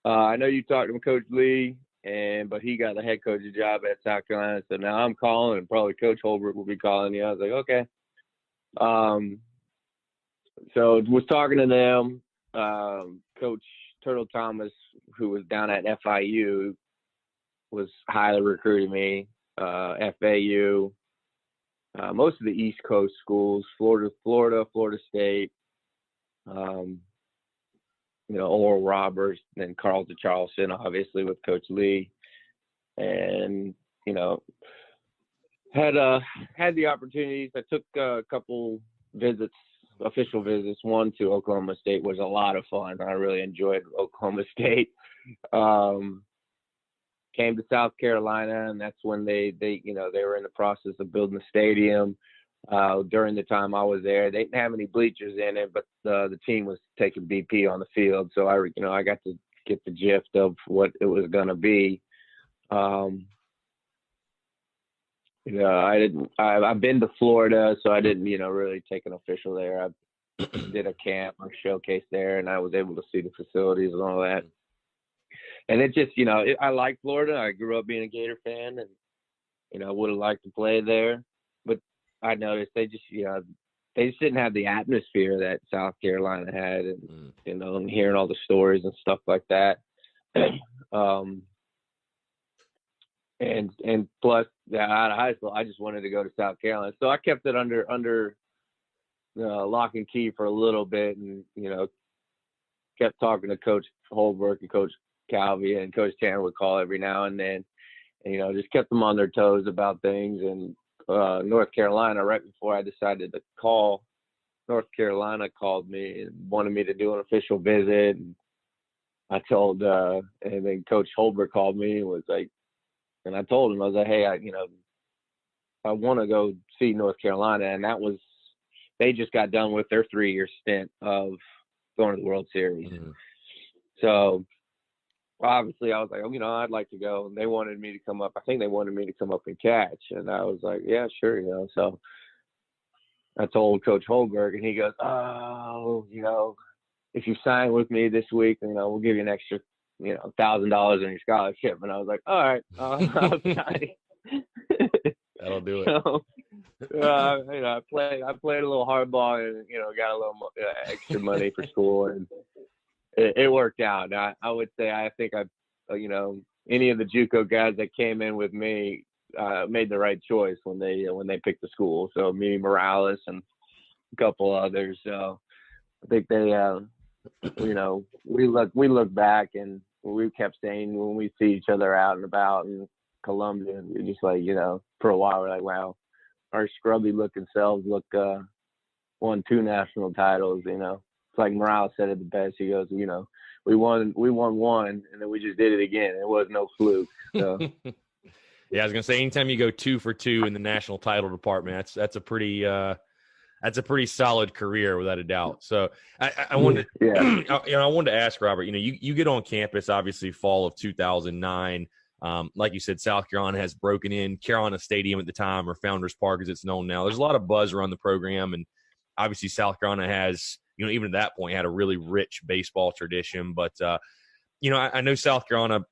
"I know you talked to Coach Lee, but he got the head coach's job at South Carolina. So now I'm calling, and probably Coach Holbrook will be calling you." I was like, "Okay." So was talking to them. Coach Turtle Thomas, who was down at FIU, was highly recruiting me. FAU, most of the East Coast schools, Florida State, Oral Roberts, then Carlton Charleston, obviously with Coach Lee, and had the opportunities. I took a couple official visits. One to Oklahoma State was a lot of fun. I really enjoyed Oklahoma State. Came to South Carolina, and that's when they were in the process of building the stadium. During the time I was there, they didn't have any bleachers in it, but the team was taking BP on the field, so I got to get the gist of what it was going to be. I've been to Florida, so I didn't really take an official there. I did a camp or showcase there, and I was able to see the facilities and all that. And it just, I like Florida. I grew up being a Gator fan, and I would have liked to play there. But I noticed they just didn't have the atmosphere that South Carolina had, and and hearing all the stories and stuff like that. And plus, out of high school, I just wanted to go to South Carolina, so I kept it under lock and key for a little bit, and kept talking to Coach Holbrook and Coach Calvi, and Coach Tanner would call every now and then, and just kept them on their toes about things. And North Carolina, right before I decided to call, North Carolina called me and wanted me to do an official visit. And I told, and then Coach Holbrook called me and was like, and I told him, I was like, "Hey, I want to go see North Carolina." And that was, they just got done with their 3-year stint of going to the World Series. So obviously I was like, I'd like to go. And they wanted me to come up. I think they wanted me to come up and catch. And I was like, yeah, sure. So I told Coach Holberg, and he goes, "Oh, if you sign with me this week, we'll give you an extra $1,000 on your scholarship. And I was like, all right, I'll try. That'll do it. So, I played a little hardball and, got a little extra money for school, and it worked out. I would say, I think any of the JUCO guys that came in with me made the right choice when they picked the school. So me, Morales, and a couple others. So I think they, we look back and we kept saying when we see each other out and about in Columbia, we're just like, for a while we're like, wow, our scrubby looking selves won 2 national titles. It's like Morales said it the best. He goes, we won one, and then we just did it again. It was no fluke. So. Yeah, I was gonna say, anytime you go 2 for 2 in the national title department, that's a pretty solid career without a doubt. So I wanted, I wanted to ask Robert. You get on campus obviously fall of 2009. Like you said, South Carolina has broken in Carolina Stadium at the time, or Founders Park as it's known now. There's a lot of buzz around the program, and obviously South Carolina has, even at that point, had a really rich baseball tradition. But I know South Carolina,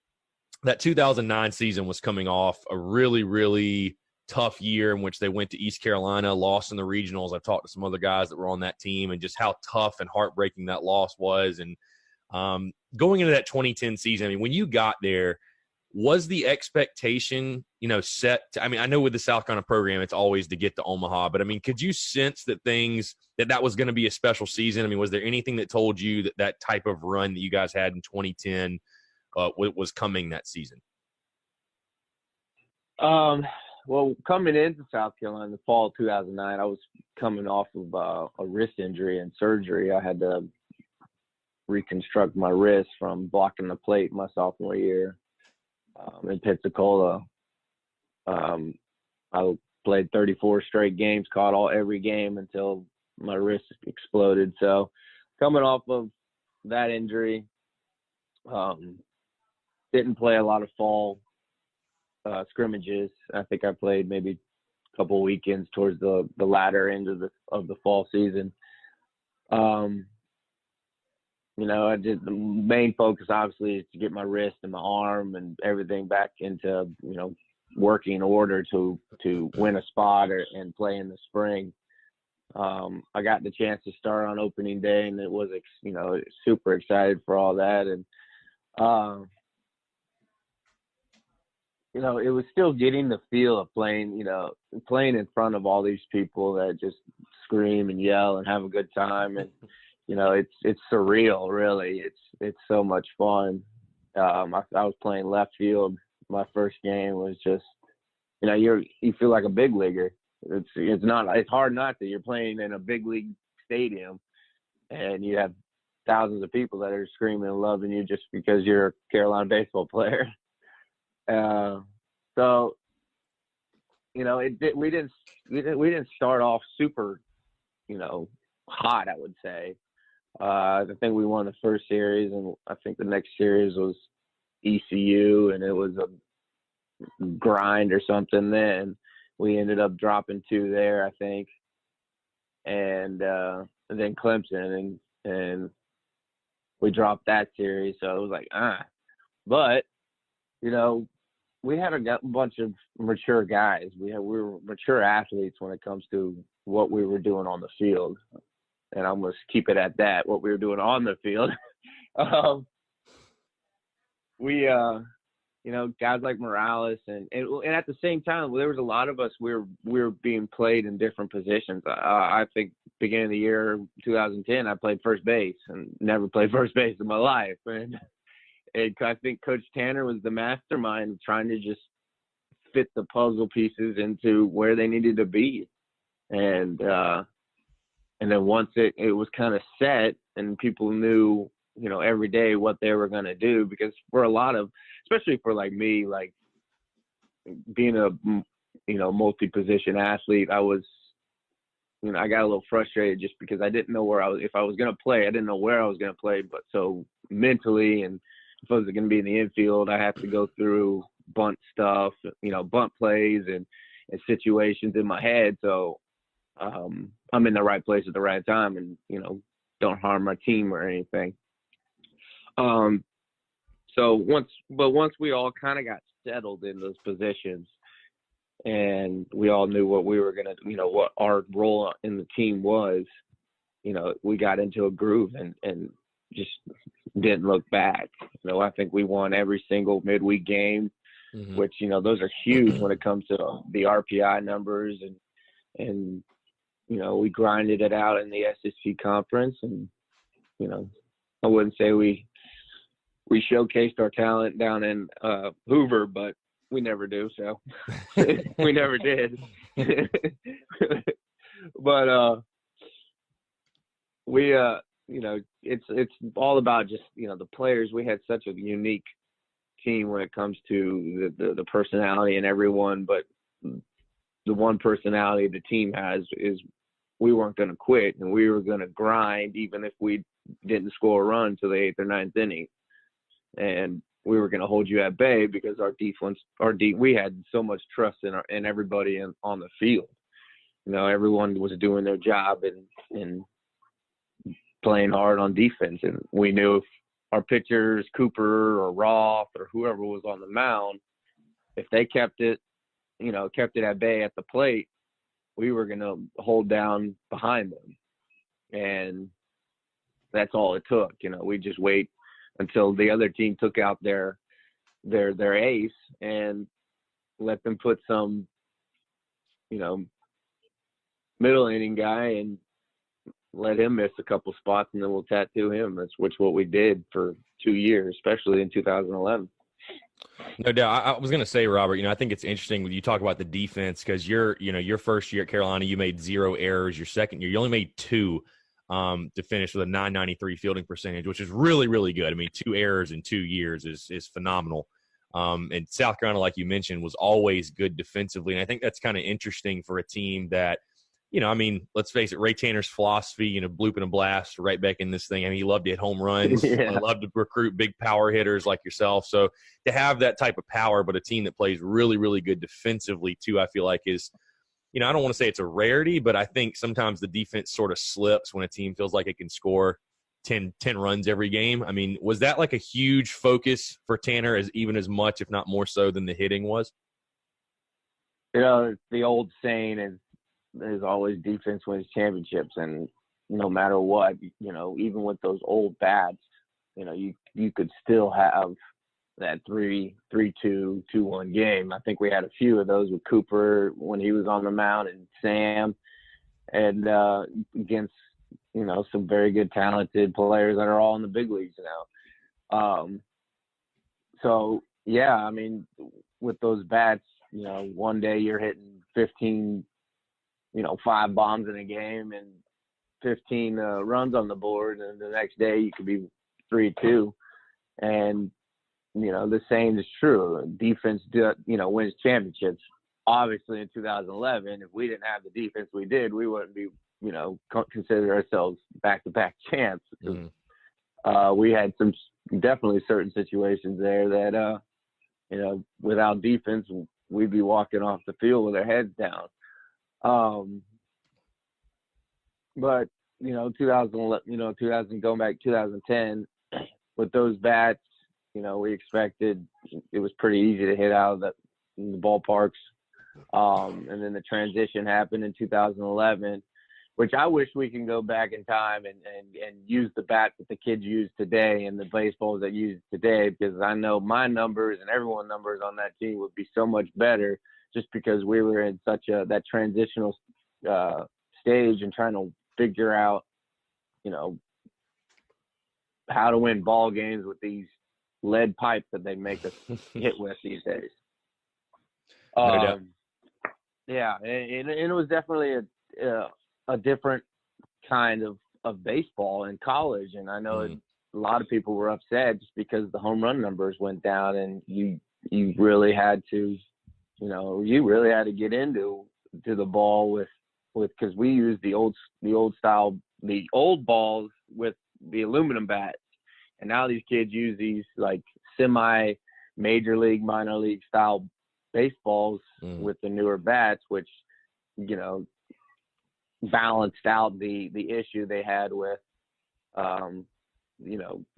that 2009 season was coming off a really, really tough year in which they went to East Carolina, lost in the regionals. I've talked to some other guys that were on that team and just how tough and heartbreaking that loss was. And going into that 2010 season, when you got there, was the expectation, set to, I know with the South Carolina program, it's always to get to Omaha, but could you sense that that was going to be a special season? Was there anything that told you that type of run that you guys had in 2010 was coming that season? Well, coming into South Carolina in the fall of 2009, I was coming off of a wrist injury and surgery. I had to reconstruct my wrist from blocking the plate my sophomore year in Pensacola. I played 34 straight games, caught every game until my wrist exploded. So coming off of that injury, didn't play a lot of fall scrimmages. I think I played maybe a couple of weekends towards the latter end of the fall season. I did, the main focus obviously is to get my wrist and my arm and everything back into working order to win a spot and play in the spring. I got the chance to start on opening day, and it was super excited for all that. And it was still getting the feel of playing in front of all these people that just scream and yell and have a good time. And, it's surreal, really. It's so much fun. I was playing left field. My first game was just, you feel like a big leaguer. It's hard not to. You're playing in a big league stadium, and you have thousands of people that are screaming and loving you just because you're a Carolina baseball player. So, we didn't start off super, hot, I would say. I think we won the first series, and I think the next series was ECU, and it was a grind or something. Then we ended up dropping 2 there, I think, and then Clemson, and we dropped that series. So it was like, but we had a bunch of mature guys. We were mature athletes when it comes to what we were doing on the field. And I'm going to keep it at that, what we were doing on the field. We, guys like Morales and at the same time, there was a lot of us, we were being played in different positions. I think beginning of the year, 2010, I played first base and never played first base in my life. And I think Coach Tanner was the mastermind trying to just fit the puzzle pieces into where they needed to be. And then once it was kind of set and people knew, every day what they were going to do, because for a lot of, especially for like me, like being a, multi-position athlete, I was, I got a little frustrated just because I didn't know if I was going to play, I didn't know where I was going to play, but so mentally, and if I was going to be in the infield, I have to go through bunt stuff, bunt plays and situations in my head. So, I'm in the right place at the right time and, don't harm my team or anything. So once we all kind of got settled in those positions, and we all knew what we were gonna, what our role in the team was, we got into a groove and just didn't look back. I think we won every single midweek game, which, those are huge when it comes to the RPI numbers, and we grinded it out in the SEC conference, and, I wouldn't say we showcased our talent down in Hoover, but we never do, so we never did. But we it's all about just the players. We had such a unique team when it comes to the personality in everyone, but the one personality the team has is we weren't going to quit, and we were going to grind even if we didn't score a run to the 8th or 9th inning, and we were going to hold you at bay because our defense, we had so much trust in everybody on the field. Everyone was doing their job and playing hard on defense, and we knew if our pitchers, Cooper or Roth or whoever was on the mound, if they kept it at bay at the plate, we were going to hold down behind them, and that's all it took. We just wait until the other team took out their ace and let them put some, middle inning guy and let him miss a couple spots, and then we'll tattoo him. That's what we did for 2 years, especially in 2011. No doubt. I was going to say, Robert, I think it's interesting when you talk about the defense, because your first year at Carolina, you made 0 errors. Your second year, you only made 2 to finish with a 993 fielding percentage, which is really, really good. I mean, 2 errors in 2 years is phenomenal. And South Carolina, like you mentioned, was always good defensively. And I think that's kind of interesting for a team that, let's face it, Ray Tanner's philosophy, bloop and a blast right back in this thing. I mean, he loved to hit home runs. Yeah. He loved to recruit big power hitters like yourself. So to have that type of power, but a team that plays really, really good defensively too, I feel like is, I don't want to say it's a rarity, but I think sometimes the defense sort of slips when a team feels like it can score 10 runs every game. I mean, was that like a huge focus for Tanner, even as much, if not more so, than the hitting was? The old saying is, there's always defense wins championships, and no matter what, even with those old bats, you could still have that 3-2, 2-1 game. I think we had a few of those with Cooper when he was on the mound, and Sam, and against some very good talented players that are all in the big leagues now. So yeah, I mean, with those bats, one day you're hitting 15, 5 bombs in a game and 15 runs on the board, and the next day you could be 3-2. And, the same is true. Defense, wins championships. Obviously, in 2011, if we didn't have the defense we did, we wouldn't be, consider ourselves back-to-back champs. We had definitely certain situations there that, without defense, we'd be walking off the field with our heads down. But 2011, going back 2010, with those bats, we expected it was pretty easy to hit out of the ballparks. And then the transition happened in 2011, which I wish we can go back in time and use the bats that the kids use today and the baseballs that use today, because I know my numbers and everyone's numbers on that team would be so much better, just because we were in such that transitional stage and trying to figure out, how to win ball games with these lead pipes that they make us hit with these days. No doubt. Yeah, and it was definitely a different kind of baseball in college, and I know a lot of people were upset just because the home run numbers went down, and you really had to, get into the ball with because we used the old style, the old balls with the aluminum bats, and now these kids use these like semi major league, minor league style baseballs with the newer bats, which balanced out the issue they had with the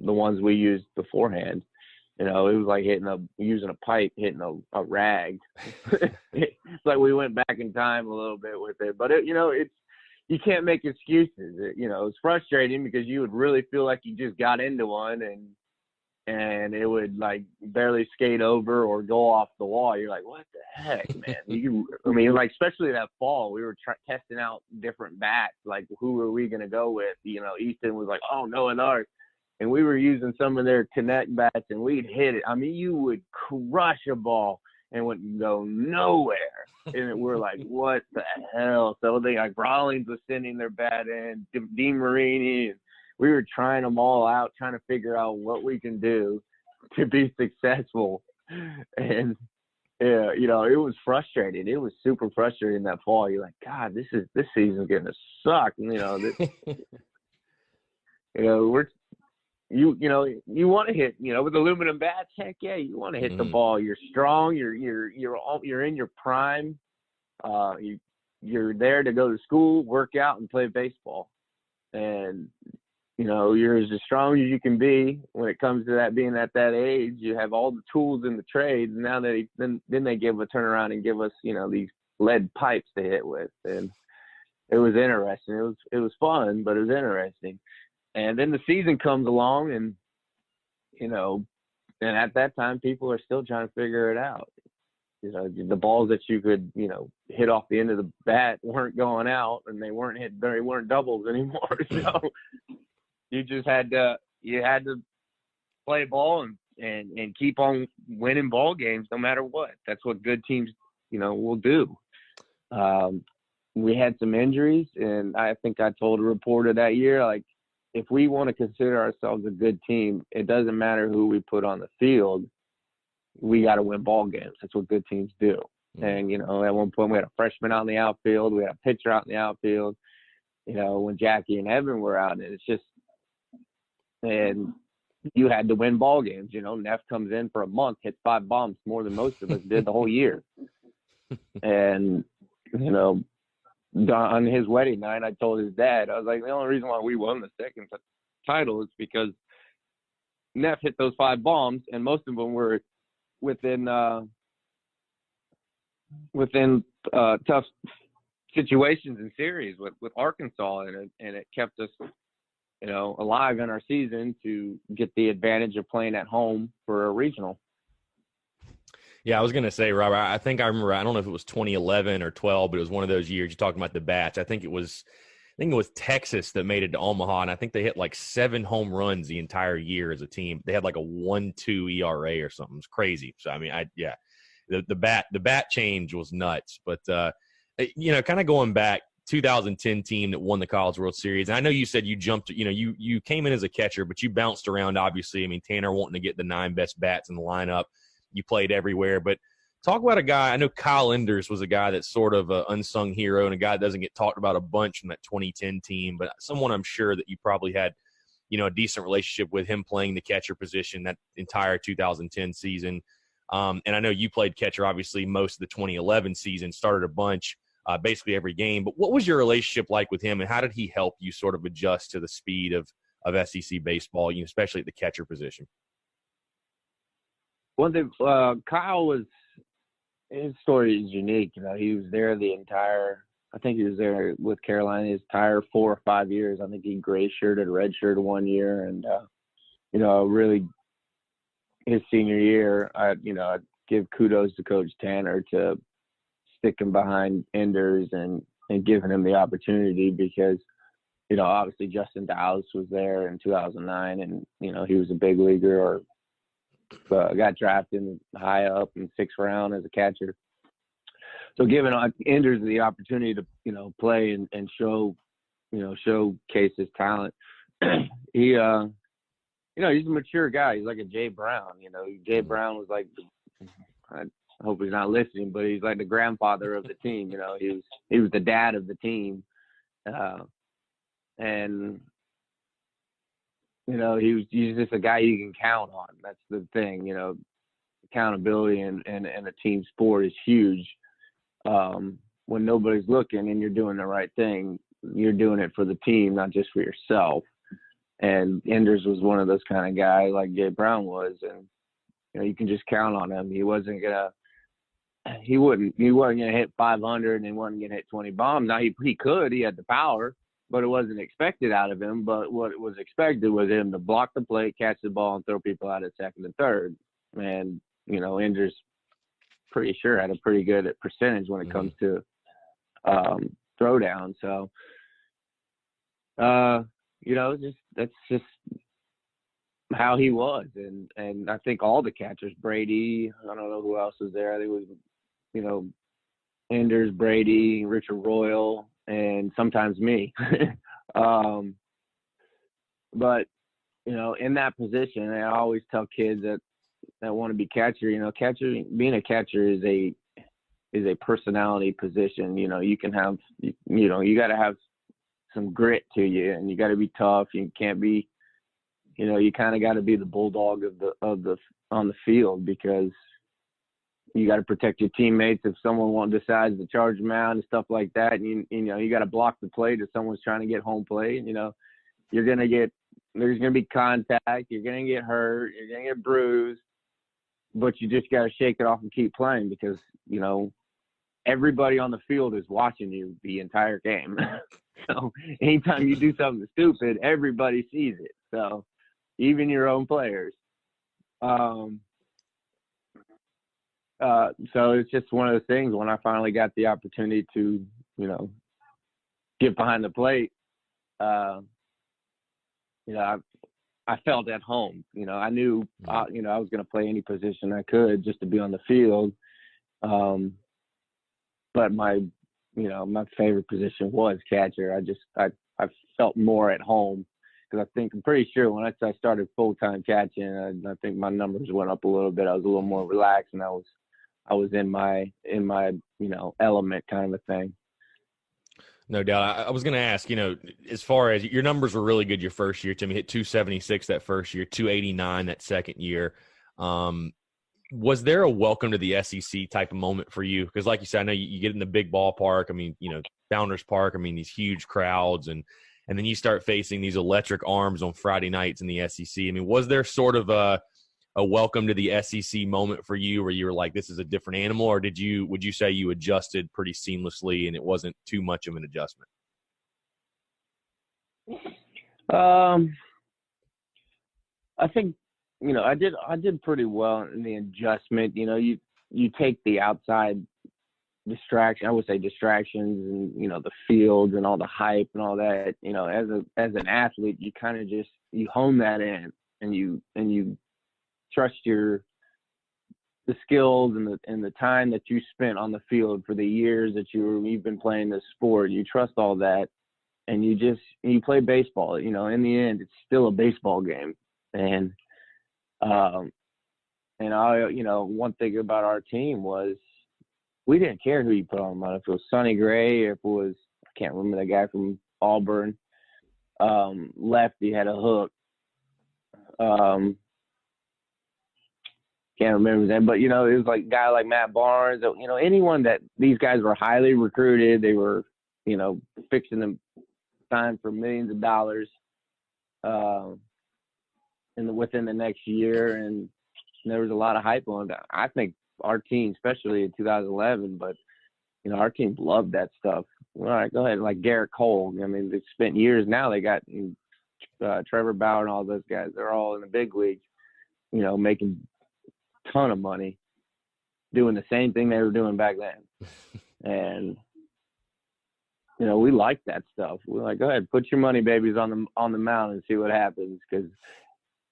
ones we used beforehand. You know, it was like using a pipe, hitting a rag. It's like we went back in time a little bit with it. But, you can't make excuses. It's frustrating because you would really feel like you just got into one and it would like barely skate over or go off the wall. You're like, what the heck, man? Especially that fall, we were testing out different bats. Like, who were we going to go with? Easton was like, oh, no, and ours. And we were using some of their Connect bats, and we'd hit it. I mean, you would crush a ball and wouldn't go nowhere. And we're like, what the hell? So like Rawlings was sending their bat in, DeMarini, and we were trying them all out, trying to figure out what we can do to be successful. And yeah, it was frustrating. It was super frustrating that fall. You're like, God, this season's gonna suck. You want to hit, with aluminum bats. Heck yeah, you want to hit the ball. You're strong. You're in your prime. You're there to go to school, work out, and play baseball. And you're as strong as you can be when it comes to that. Being at that age, you have all the tools in the trade. And now they give a turnaround and give us these lead pipes to hit with, and it was interesting. It was fun, but it was interesting. And then the season comes along, and and at that time, people are still trying to figure it out. The balls that you could hit off the end of the bat weren't going out, and they weren't doubles anymore. So you just had to play ball and keep on winning ball games no matter what. That's what good teams will do. We had some injuries, and I think I told a reporter that year, like, if we want to consider ourselves a good team, it doesn't matter who we put on the field. We got to win ball games. That's what good teams do. And, at one point we had a freshman out in the outfield. We had a pitcher out in the outfield, when Jackie and Evan were out. And it's just – and you had to win ball games. Neff comes in for a month, hits 5 bombs, more than most of us did the whole year. And, on his wedding night, I told his dad, I was like, the only reason why we won the second title is because Neff hit those 5 bombs, and most of them were within tough situations and series with Arkansas, and it kept us, alive in our season to get the advantage of playing at home for a regional. Yeah, I was going to say, Robert, I think I remember, I don't know if it was 2011 or 12, but it was one of those years you're talking about the bats. I think it was Texas that made it to Omaha, and I think they hit like 7 home runs the entire year as a team. They had like a 1.2 ERA or something. It was crazy. So, I mean, the bat change was nuts. But, kind of going back, 2010 team that won the College World Series. And I know you said you jumped, you came in as a catcher, but you bounced around, obviously. I mean, Tanner wanting to get the 9 best bats in the lineup. You played everywhere, but talk about a guy. I know Kyle Enders was a guy that's sort of an unsung hero and a guy that doesn't get talked about a bunch in that 2010 team, but someone I'm sure that you probably had, a decent relationship with him playing the catcher position that entire 2010 season. And I know you played catcher, obviously, most of the 2011 season, started a bunch, basically every game. But what was your relationship like with him, and how did he help you sort of adjust to the speed of SEC baseball, especially at the catcher position? One thing, Kyle his story is unique. He was there I think he was there with Carolina his entire 4 or 5 years. I think he gray shirted, red shirted 1 year. And, really his senior year, I'd give kudos to Coach Tanner to sticking behind Enders and giving him the opportunity because, obviously Justin Dallas was there in 2009 and, he was a big leaguer or got drafted high up in 6th round as a catcher. So giving Enders the opportunity to, play and showcase his talent. He's a mature guy. He's like a Jay Brown. Jay Brown was like, I hope he's not listening, but he's like the grandfather of the team. He was the dad of the team. And he's just a guy you can count on. That's the thing, accountability in a team sport is huge. When nobody's looking and you're doing the right thing, you're doing it for the team, not just for yourself. And Enders was one of those kind of guys like Jay Brown was. And, you can just count on him. He wasn't gonna hit 500 and he wasn't gonna hit 20 bombs. Now he could, he had the power, but it wasn't expected out of him. But what was expected was him to block the plate, catch the ball, and throw people out at second and third. And Ender's pretty sure had a pretty good percentage when it comes to throwdown. So that's just how he was. And I think all the catchers, Brady, I don't know who else was there. I think it was, Enders, Brady, Richard Royal, and sometimes me. But, in that position, I always tell kids that want to be catcher, being a catcher is a personality position. You can have, you got to have some grit to you, and you got to be tough. You can't be, you kind of got to be the bulldog on the field, because you got to protect your teammates if someone decides to charge them out and stuff like that. And you got to block the plate if someone's trying to get home plate. There's gonna be contact. You're gonna get hurt. You're gonna get bruised, but you just got to shake it off and keep playing, because everybody on the field is watching you the entire game. So anytime you do something stupid, everybody sees it. So even your own players. So it's just one of those things. When I finally got the opportunity to, get behind the plate, I felt at home. I knew, I was going to play any position I could just to be on the field. But my favorite position was catcher. I felt more at home, because I'm pretty sure when I started full-time catching, I think my numbers went up a little bit. I was a little more relaxed, and I was in my element, kind of a thing. No doubt. I was going to ask, as far as your numbers were really good your first year, Tim, you hit 276 that first year, 289 that second year. Was there a welcome to the SEC type of moment for you? Because like you said, I know you get in the big ballpark. I mean, Founders Park, these huge crowds, and then you start facing these electric arms on Friday nights in the SEC. Was there sort of a welcome to the SEC moment for you, where you were like, this is a different animal, or would you say you adjusted pretty seamlessly and it wasn't too much of an adjustment? I think, I did pretty well in the adjustment. You take the outside distraction, I would say distractions, and, the field and all the hype and all that, as an athlete, you kind of just, you hone that in, and you trust the skills and the time that you spent on the field for the years that you've been playing this sport. You trust all that, and you play baseball. In the end, it's still a baseball game. And one thing about our team was we didn't care who you put on the mound. If it was Sonny Gray, if it was, I can't remember the guy from Auburn, lefty, had a hook. Can't remember his name, but it was like a guy like Matt Barnes. Anyone that these guys were highly recruited. They were, fixing them sign for millions of dollars, within the next year, and there was a lot of hype on that. I think our team, especially in 2011, but our team loved that stuff. All right, go ahead. Like Garrett Cole. They've spent years now. They got Trevor Bauer and all those guys. They're all in the big leagues, making ton of money doing the same thing they were doing back then. And we like that stuff. We're like, go ahead, put your money babies on the mound and see what happens, because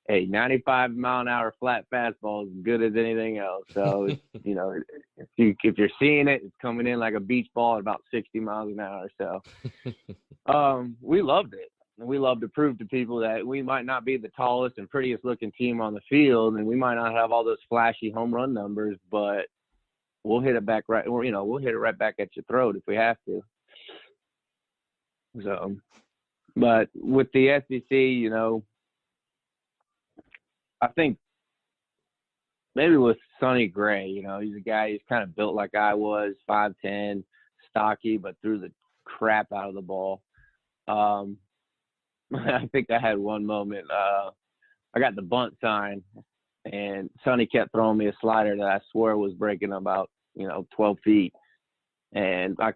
95 mile an hour flat fastball is as good as anything else. So if you're seeing it, it's coming in like a beach ball at about 60 miles an hour. So we loved it. We love to prove to people that we might not be the tallest and prettiest looking team on the field, and we might not have all those flashy home run numbers, but we'll hit it back right, or we'll hit it right back at your throat if we have to. So, but with the SEC, I think maybe with Sonny Gray, he's a guy, he's kind of built like I was, 5'10", stocky, but threw the crap out of the ball. I think I had one moment. I got the bunt sign, and Sonny kept throwing me a slider that I swore was breaking about 12 feet, and I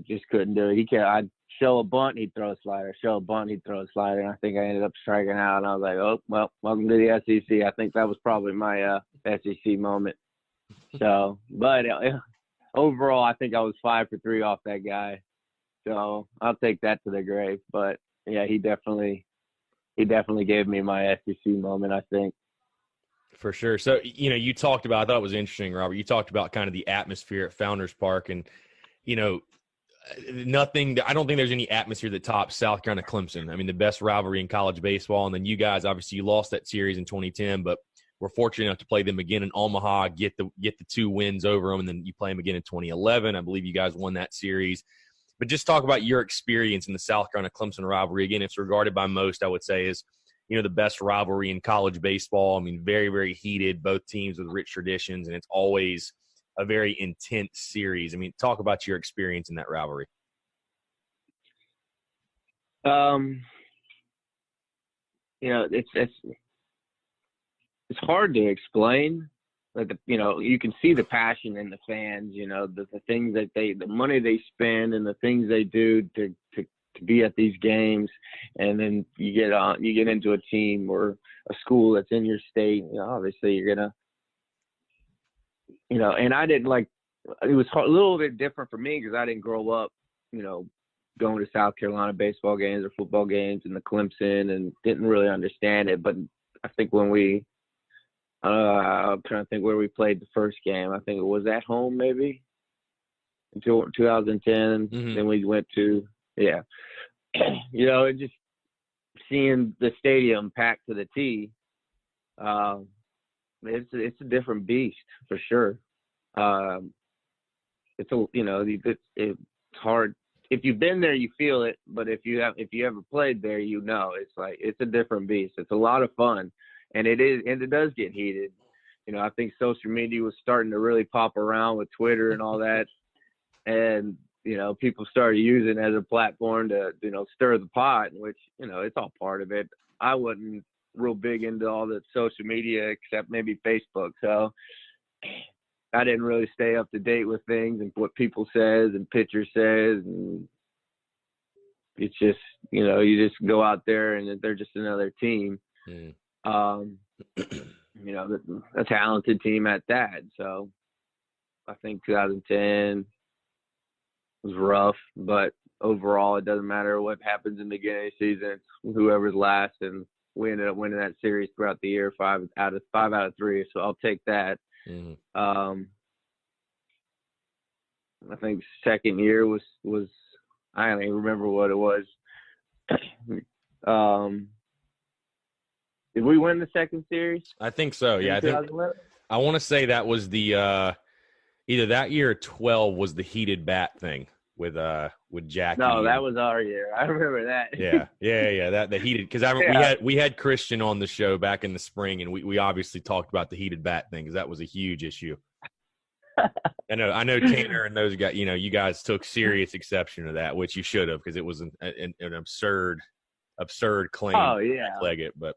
just couldn't do it. I'd show a bunt, he'd throw a slider, show a bunt, he'd throw a slider, and I think I ended up striking out, and I was like, oh, well, welcome to the SEC. I think that was probably my SEC moment. So, but overall, I think I was 5 for 3 off that guy. So I'll take that to the grave. But yeah, he definitely gave me my SEC moment, I think. For sure. So, you talked about, I thought it was interesting, Robert, you talked about kind of the atmosphere at Founders Park, and, I don't think there's any atmosphere that tops South Carolina Clemson. I mean, the best rivalry in college baseball. And then you guys, obviously you lost that series in 2010, but we're fortunate enough to play them again in Omaha, get the 2 wins over them, and then you play them again in 2011. I believe you guys won that series. But just talk about your experience in the South Carolina Clemson rivalry. Again, it's regarded by most, I would say, as the best rivalry in college baseball. I mean, very, very heated, both teams with rich traditions, and it's always a very intense series. I mean, talk about your experience in that rivalry. It's hard to explain. Like, you can see the passion in the fans, the things that the money they spend and the things they do to be at these games. And then you get into a team or a school that's in your state, obviously you're going to, and I didn't it was a little bit different for me because I didn't grow up, going to South Carolina baseball games or football games in the Clemson, and didn't really understand it. But I think when I'm trying to think where we played the first game. I think it was at home maybe until 2010. Mm-hmm. Then we went to, and just seeing the stadium packed to the T, it's a different beast for sure. It's hard. If you've been there, you feel it. But if you ever played there, it's a different beast. It's a lot of fun. And it does get heated. I think social media was starting to really pop around with Twitter and all that. And, people started using it as a platform to, stir the pot, which, it's all part of it. I wasn't real big into all the social media except maybe Facebook. So I didn't really stay up to date with things and what people says and pitchers says. And it's just, you just go out there and they're just another team. Mm. A talented team at that. So I think 2010 was rough, but overall it doesn't matter what happens in the beginning of the season. It's whoever's last, and we ended up winning that series throughout the year, 5 out of 3. So I'll take that. Mm-hmm. I think second year was I don't even remember what it was. Did we win the second series? I think so. Yeah, I want to say that was the either that year or 12 was the heated bat thing with Jackie. No, that was our year. I remember that. Yeah. That the heated, because we had Christian on the show back in the spring, and we obviously talked about the heated bat thing because that was a huge issue. I know Tanner and those guys. You guys took serious exception to that, which you should have, because it was an absurd claim. Oh yeah, to leg it, but.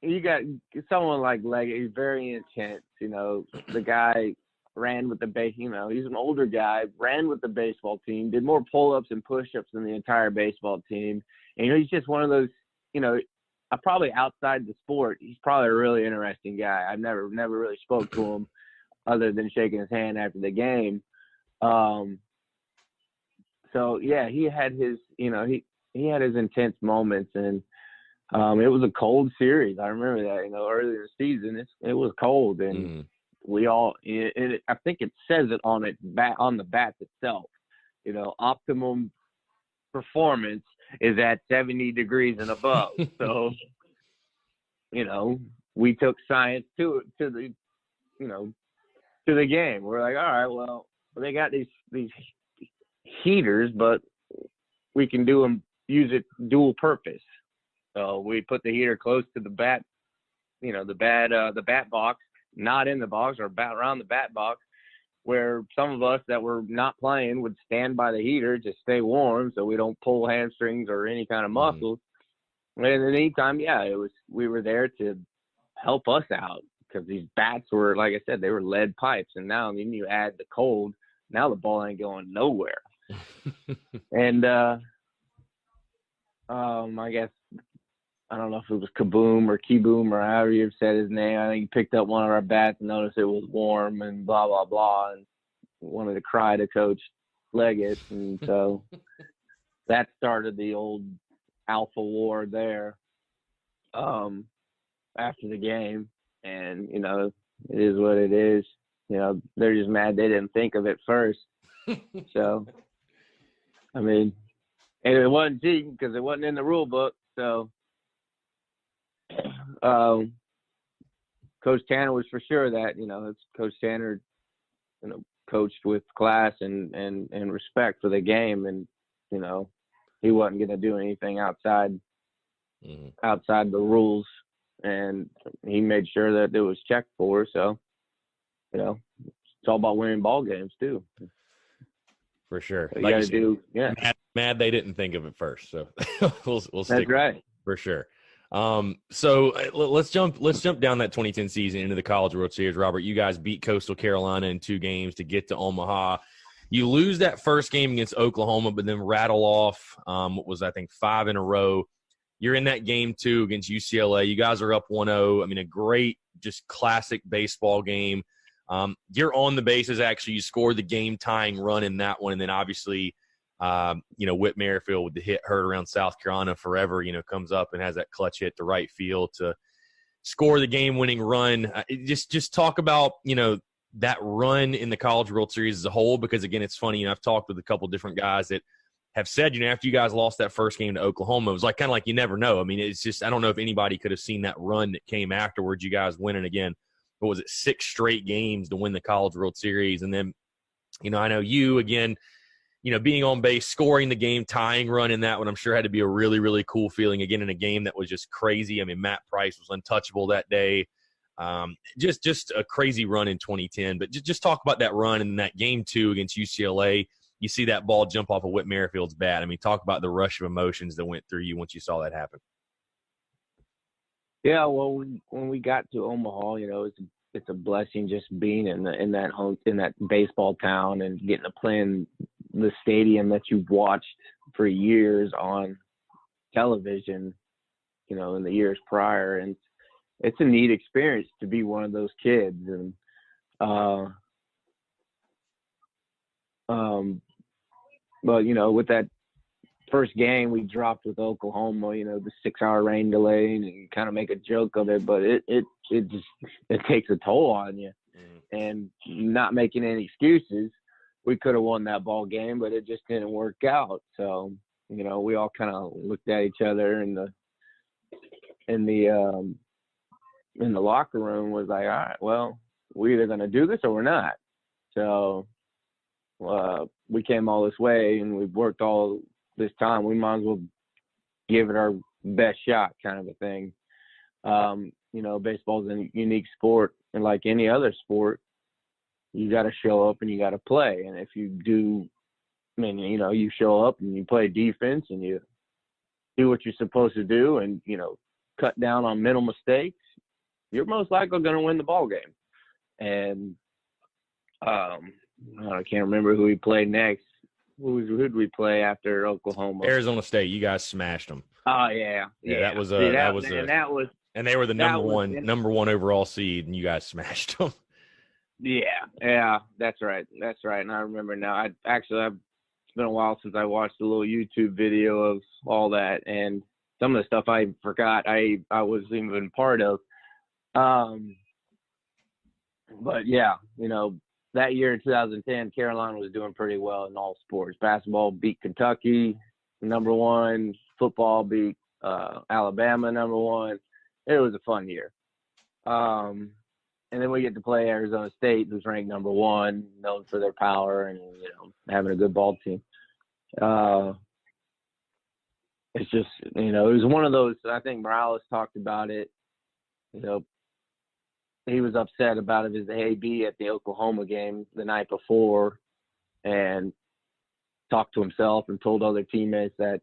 You got someone like Leggett. He's very intense. The guy ran with the base. He's an older guy, ran with the baseball team, did more pull-ups and push-ups than the entire baseball team. And he's just one of those. Probably outside the sport, he's probably a really interesting guy. I've never really spoke to him other than shaking his hand after the game. So yeah, he had his. He had his intense moments, and it was a cold series. I remember that, earlier in the season, it was cold, and we all. I think it says it on the bat itself. Optimum performance is at 70 degrees and above. So, we took science to the game. We're like, all right, well, they got these heaters, but we can use it dual purpose. So we put the heater close to the bat, the bat box, not in the box, or around the bat box, where some of us that were not playing would stand by the heater to stay warm so we don't pull hamstrings or any kind of muscles. And in the meantime, we were there to help us out because these bats were, like I said, they were lead pipes. And now, then you add the cold, now the ball ain't going nowhere. And, I guess, I don't know if it was Kaboom or Keyboom or however you said his name. I think he picked up one of our bats and noticed it was warm and blah, blah, blah, and wanted to cry to Coach Leggett. And so that started the old alpha war there after the game. And, you know, it is what it is. You know, they're just mad they didn't think of it first. So, I mean, and it wasn't cheating because it wasn't in the rule book. So, Coach Tanner was for sure that, you know, it's Coach Tanner, you know, coached with class and respect for the game. And, you know, he wasn't going to do anything outside the rules. And he made sure that it was checked for. So, you know, it's all about winning ball games too. For sure. So like mad they didn't think of it first. So we'll stick. That's right. For sure. So let's jump down that 2010 season into the College World Series. Robert, you guys beat Coastal Carolina in 2 games to get to Omaha. You lose that first game against Oklahoma, but then rattle off what was, I think, 5 in a row. You're in that game 2 against UCLA. You guys are up 1-0. I mean, a great, just classic baseball game. You're on the bases, actually. You scored the game-tying run in that one, and then obviously you know, Whit Merrifield with the hit heard around South Carolina forever, you know, comes up and has that clutch hit to right field to score the game-winning run. Just talk about, you know, that run in the College World Series as a whole, because, again, it's funny, you know, I've talked with a couple different guys that have said, you know, after you guys lost that first game to Oklahoma, it was like kind of like you never know. I mean, it's just, I don't know if anybody could have seen that run that came afterwards, you guys winning again. What was it, 6 straight games to win the College World Series? And then, you know, I know you, again, you know, being on base, scoring the game, tying run in that one, I'm sure had to be a really, really cool feeling, again, in a game that was just crazy. I mean, Matt Price was untouchable that day. Just a crazy run in 2010. But just talk about that run in that game 2 against UCLA. You see that ball jump off of Whit Merrifield's bat. I mean, talk about the rush of emotions that went through you once you saw that happen. Yeah, well, when we got to Omaha, you know, it's a blessing just being in that baseball town and getting to play in the stadium that you've watched for years on television, you know, in the years prior. And it's a neat experience to be one of those kids. And, but, you know, with that first game we dropped with Oklahoma, you know, the 6-hour rain delay, and you kind of make a joke of it, but it takes a toll on you. And not making any excuses, we could have won that ball game, but it just didn't work out. So, you know, we all kind of looked at each other in the locker room, was like, all right, well, we're either going to do this or we're not. So we came all this way and we've worked all this time. We might as well give it our best shot, kind of a thing. You know, baseball's a unique sport, and like any other sport, you got to show up and you got to play. And if you do, I mean, you know, you show up and you play defense and you do what you're supposed to do and, you know, cut down on mental mistakes, you're most likely going to win the ball game. And I can't remember who we played next. Who did we play after Oklahoma? Arizona State. You guys smashed them. Oh yeah. That was and they were the number one overall seed, and you guys smashed them. Yeah, that's right. And I remember now. It's been a while since I watched a little YouTube video of all that, and some of the stuff I forgot I was even part of. But yeah, you know, that year in 2010, Carolina was doing pretty well in all sports. Basketball beat Kentucky, number 1. Football beat Alabama, number 1. It was a fun year. And then we get to play Arizona State, who's ranked number 1, known for their power and, you know, having a good ball team. It's just, you know, it was one of those, I think Morales talked about it, you know, he was upset about his AB at the Oklahoma game the night before and talked to himself and told other teammates that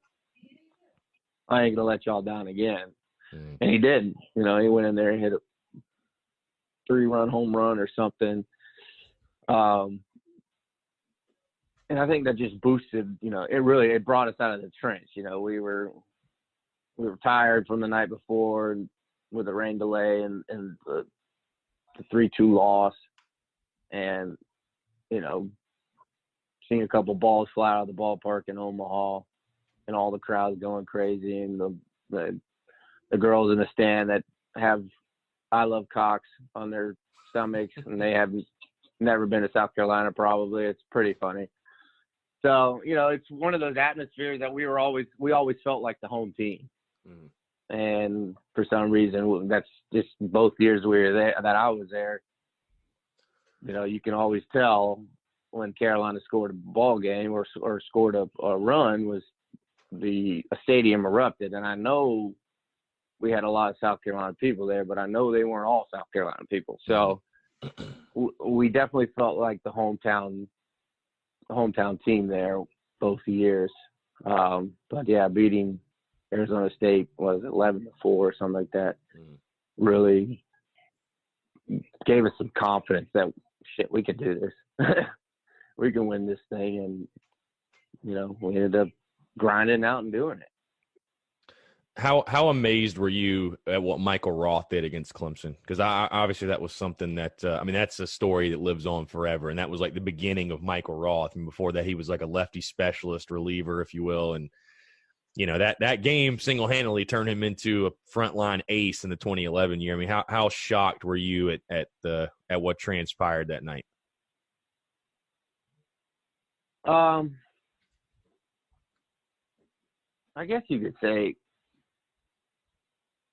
I ain't gonna let y'all down again. And he did. You know, he went in there and hit a 3-run home run or something. And I think that just boosted, you know, it brought us out of the trench. You know, we were tired from the night before with the rain delay and the 3-2 loss, and, you know, seeing a couple balls fly out of the ballpark in Omaha and all the crowds going crazy, and the girls in the stand that have I Love Cox on their stomachs, and they have never been to South Carolina probably. It's pretty funny. So, you know, it's one of those atmospheres that we always felt like the home team. And for some reason, that's just both years we were there, that I was there. You know, you can always tell when Carolina scored a ball game or scored a run was a stadium erupted. And I know we had a lot of South Carolina people there, but I know they weren't all South Carolina people. So we definitely felt like the hometown team there both years. But yeah, beating Arizona State was 11-4 or something like that. Really gave us some confidence that shit, we could do this. We can win this thing, and you know, we ended up grinding out and doing it. How amazed were you at what Michael Roth did against Clemson? Because obviously that was something that I mean, that's a story that lives on forever, and that was like the beginning of Michael Roth. And before that, he was like a lefty specialist reliever, if you will, and you know, that game single-handedly turned him into a frontline ace in the 2011 year. I mean, how shocked were you at what transpired that night? I guess you could say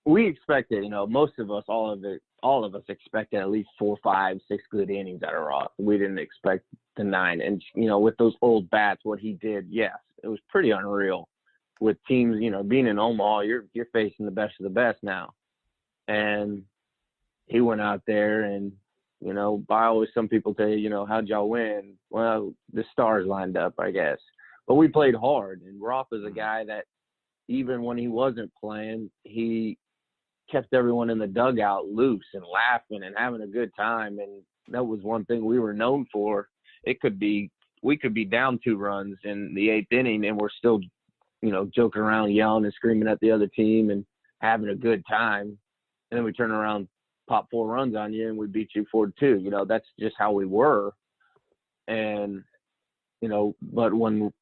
we expected, you know, most of us, all of us expected at least 4, 5, 6 good innings out of Roth. We didn't expect the 9. And, you know, with those old bats, what he did, yes, it was pretty unreal. With teams, you know, being in Omaha, you're facing the best of the best now. And he went out there and, you know, some people say, you know, how'd y'all win? Well, the stars lined up, I guess. But we played hard. And Roth was a guy that even when he wasn't playing, he kept everyone in the dugout loose and laughing and having a good time. And that was one thing we were known for. We could be down 2 runs in the 8th inning, and we're still, you know, joking around, yelling and screaming at the other team and having a good time. And then we turn around, pop 4 runs on you, and we beat you 4-2. You know, that's just how we were. And, you know, but when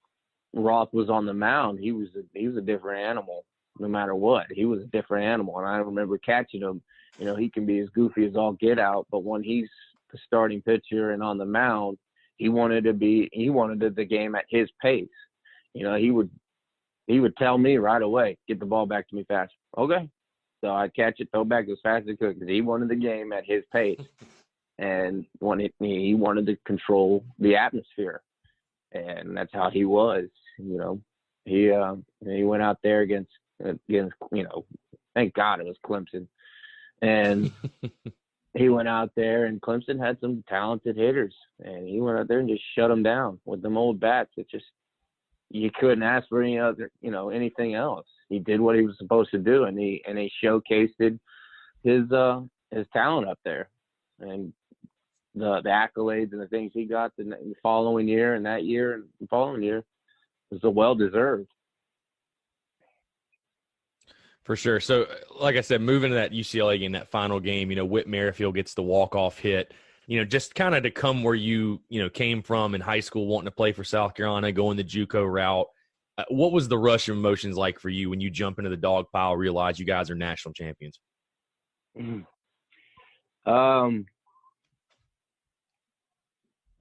Roth was on the mound, he was a different animal. No matter what, he was a different animal. And I remember catching him. You know, he can be as goofy as all get out, but when he's the starting pitcher and on the mound, he wanted the game at his pace. You know, he would tell me right away, get the ball back to me fast. Okay. So I'd catch it, throw back as fast as I could, because he wanted the game at his pace. And he wanted to control the atmosphere. And that's how he was. You know, he went out there against, you know, thank God it was Clemson. And he went out there, and Clemson had some talented hitters. And he went out there and just shut them down with them old bats. It just, you couldn't ask for any other, you know, anything else. He did what he was supposed to do, and he showcased his talent up there, and the accolades and the things he got the following year and that year and the following year was well deserved. For sure. So, like I said, moving to that UCLA game, that final game, you know, Whit Merrifield gets the walk-off hit. You know, just kind of to come where you came from in high school, wanting to play for South Carolina, going the JUCO route. What was the rush of emotions like for you when you jump into the dog pile, realize you guys are national champions? You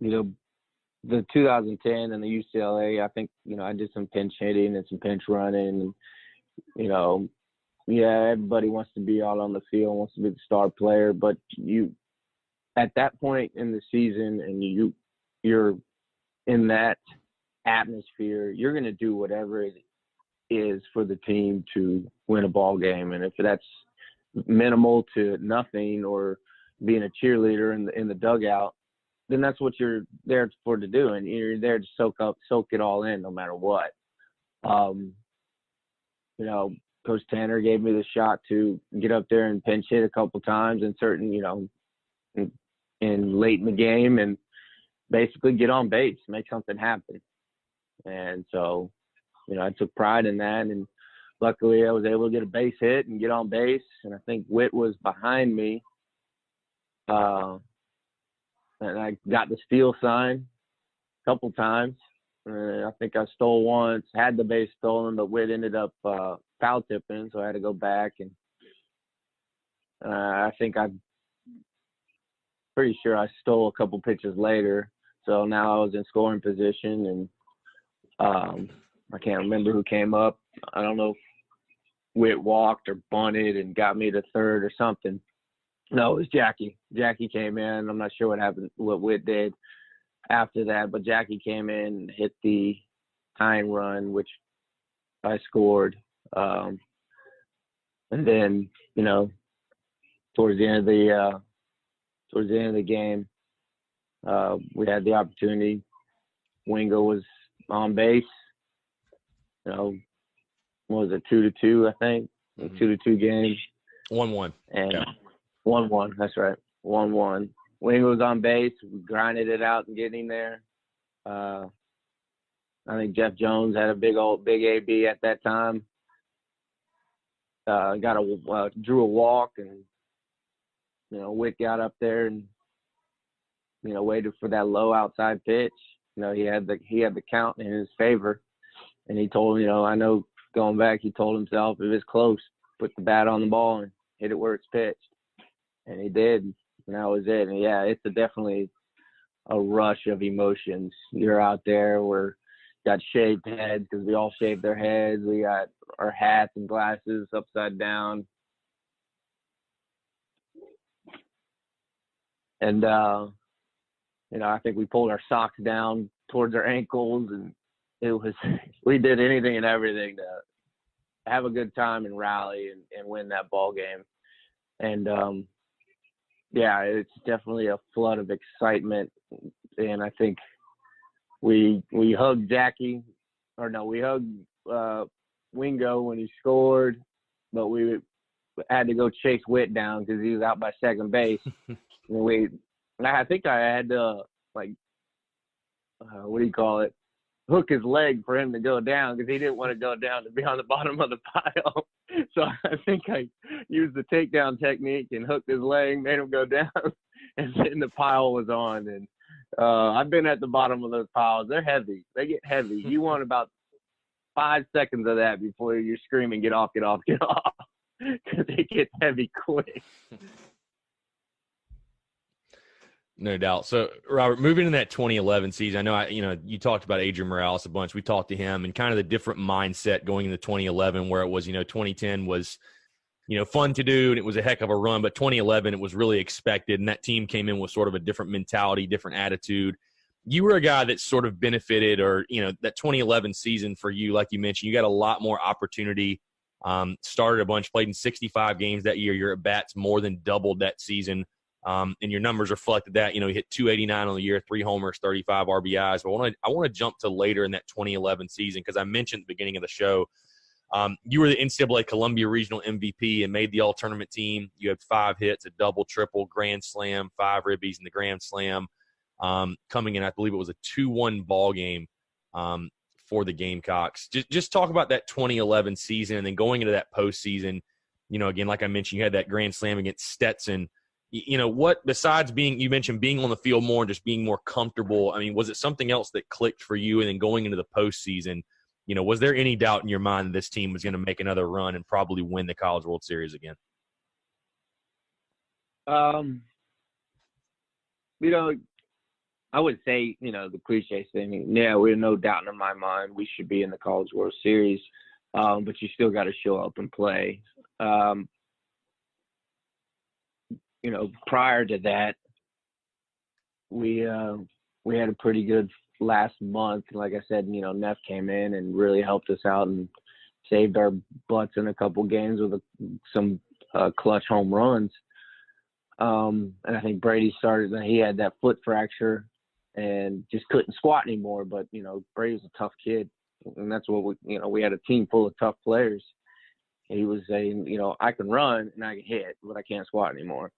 know, the 2010 and the UCLA, I think, you know, I did some pinch hitting and some pinch running. And, you know, yeah, everybody wants to be out on the field, wants to be the star player, but at that point in the season, and you're in that atmosphere, you're going to do whatever it is for the team to win a ball game. And if that's minimal to nothing, or being a cheerleader in the dugout, then that's what you're there for to do. And you're there to soak it all in no matter what. you know, Coach Tanner gave me the shot to get up there and pinch hit a couple times in certain, you know, in late in the game and basically get on base, make something happen. And so, you know, I took pride in that. And luckily I was able to get a base hit and get on base. And I think Witt was behind me. And I got the steal sign a couple times. I think I stole once, had the base stolen, but Witt ended up foul tipping, so I had to go back. And I think I'm pretty sure I stole a couple pitches later. So now I was in scoring position, and I can't remember who came up. I don't know if Witt walked or bunted and got me to third or something. No, it was Jackie. Jackie came in. I'm not sure what happened, what Witt did after that, but Jackie came in and hit the tying run, which I scored. And then, you know, towards the end of the game, we had the opportunity. Wingo was on base. You know, what was it, 2-2, I think? Mm-hmm. 2-2 game. 1-1. And 1-1, that's right. 1-1. Wingo was on base. We grinded it out and getting there. I think Jeff Jones had a big AB at that time. Drew a walk, and you know, Witt got up there and, you know, waited for that low outside pitch. You know, he had the count in his favor, and he told, you know, I know going back, he told himself if it's close, put the bat on the ball and hit it where it's pitched, and he did. And that was it. And yeah, it's definitely a rush of emotions. You're out there, we're got shaved heads because we all shaved their heads. We got our hats and glasses upside down. And, you know, I think we pulled our socks down towards our ankles, and we did anything and everything to have a good time and rally and win that ball game. And, yeah, it's definitely a flood of excitement. And I think we hugged we hugged Wingo when he scored, but we had to go chase Witt down because he was out by second base. I think I had to, hook his leg for him to go down because he didn't want to go down to be on the bottom of the pile. So I think I used the takedown technique and hooked his leg, made him go down, and then the pile was on. And I've been at the bottom of those piles. They're heavy. They get heavy. You want about 5 seconds of that before you're screaming, get off, get off, get off, because it gets heavy quick. No doubt. So, Robert, moving into that 2011 season, I know you talked about Adrian Morales a bunch. We talked to him and kind of the different mindset going into 2011, where it was, 2010 was, fun to do and it was a heck of a run, but 2011 it was really expected, and that team came in with sort of a different mentality, different attitude. You were a guy that sort of benefited, or that 2011 season for you, like you mentioned, you got a lot more opportunity. Started a bunch, played in 65 games that year. Your at bats more than doubled that season. And your numbers reflected that. You hit 289 on the year, 3 homers, 35 RBIs. But I want to jump to later in that 2011 season because I mentioned at the beginning of the show, you were the NCAA Columbia Regional MVP and made the all-tournament team. You had 5 hits, a double, triple, grand slam, 5 ribbies in the grand slam. Coming in, I believe it was a 2-1 ball game for the Gamecocks. Just talk about that 2011 season, and then going into that postseason. Again, like I mentioned, you had that grand slam against Stetson. What, besides you mentioned being on the field more and just being more comfortable, I mean, was it something else that clicked for you? And then going into the postseason, was there any doubt in your mind that this team was going to make another run and probably win the College World Series again? I would say, the cliche thing, yeah, we're no doubt in my mind we should be in the College World Series, but you still got to show up and play. Prior to that, we had a pretty good last month. Like I said, Neff came in and really helped us out and saved our butts in a couple games with some clutch home runs. And I think Brady he had that foot fracture and just couldn't squat anymore. But, Brady's a tough kid. And that's what we had a team full of tough players. he was saying, you know, I can run and I can hit, but I can't squat anymore.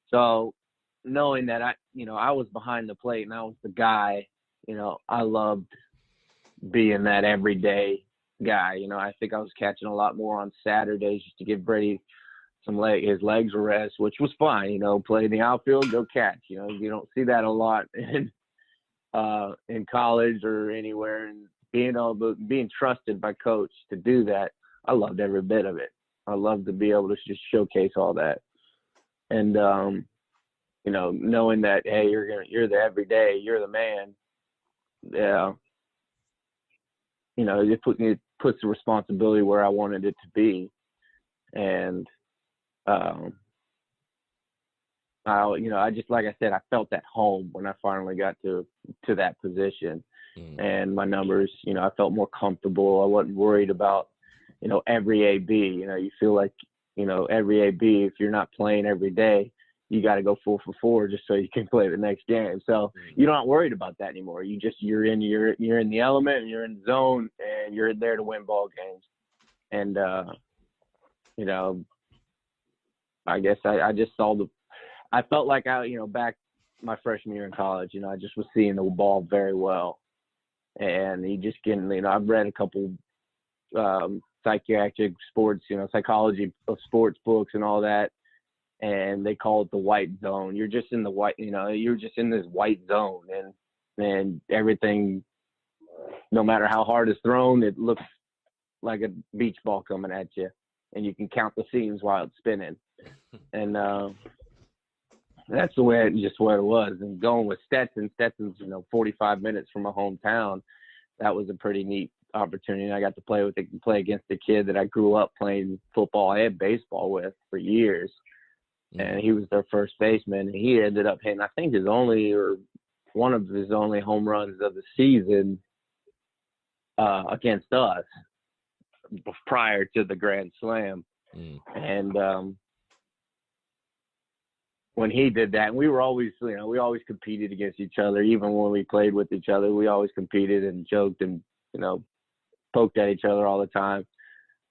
So knowing that I was behind the plate and I was the guy, you know, I loved being that everyday guy. You know, I think I was catching a lot more on Saturdays just to give Brady his legs a rest, which was fine. You know, play in the outfield, go catch. You know, you don't see that a lot in college or anywhere. And being trusted by coach to do that, I loved every bit of it. I loved to be able to just showcase all that. And you know, knowing that, hey, you're the everyday, you're the man. Yeah. You know, it puts the responsibility where I wanted it to be. And I just, like I said, I felt at home when I finally got to that position. And my numbers, you know, I felt more comfortable. I wasn't worried about, you know, every AB. You know, you feel like, you know, every AB, if you're not playing every day, you got to go 4 for 4 just so you can play the next game. So you're not worried about that anymore. You're in the element and you're in the zone and you're there to win ball games. And, you know, I guess I just I felt like back my freshman year in college, you know, I just was seeing the ball very well. And you just getting, you know, I've read a couple psychiatric sports, you know, psychology of sports books and all that. And they call it the white zone. You're just in the white, you know, you're just in this white zone and everything, no matter how hard it's thrown, it looks like a beach ball coming at you and you can count the seams while it's spinning. And that's what it was. And going with Stetson's, you know, 45 minutes from my hometown, that was a pretty neat opportunity. And I got to play against a kid that I grew up playing football and baseball with for years. And he was their first baseman. And he ended up hitting, I think, one of his only home runs of the season against us prior to the Grand Slam. And when he did that, and we were always, you know, we always competed against each other. Even when we played with each other, we always competed and joked and, you know, poked at each other all the time.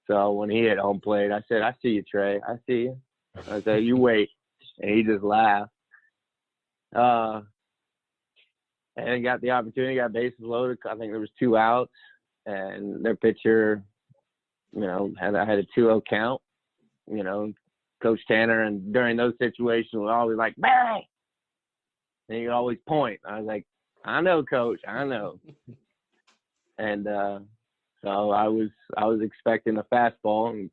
So when he hit home plate, I said, I see you, Trey. I see you. I said, you wait. And he just laughed. And got the opportunity, got bases loaded. I think there was 2 outs. And their pitcher, you know, had a 2-0 count. You know, Coach Tanner, and during those situations, was always like, Barry! And he'd always point. I was like, I know, Coach, I know. And so I was expecting a fastball, and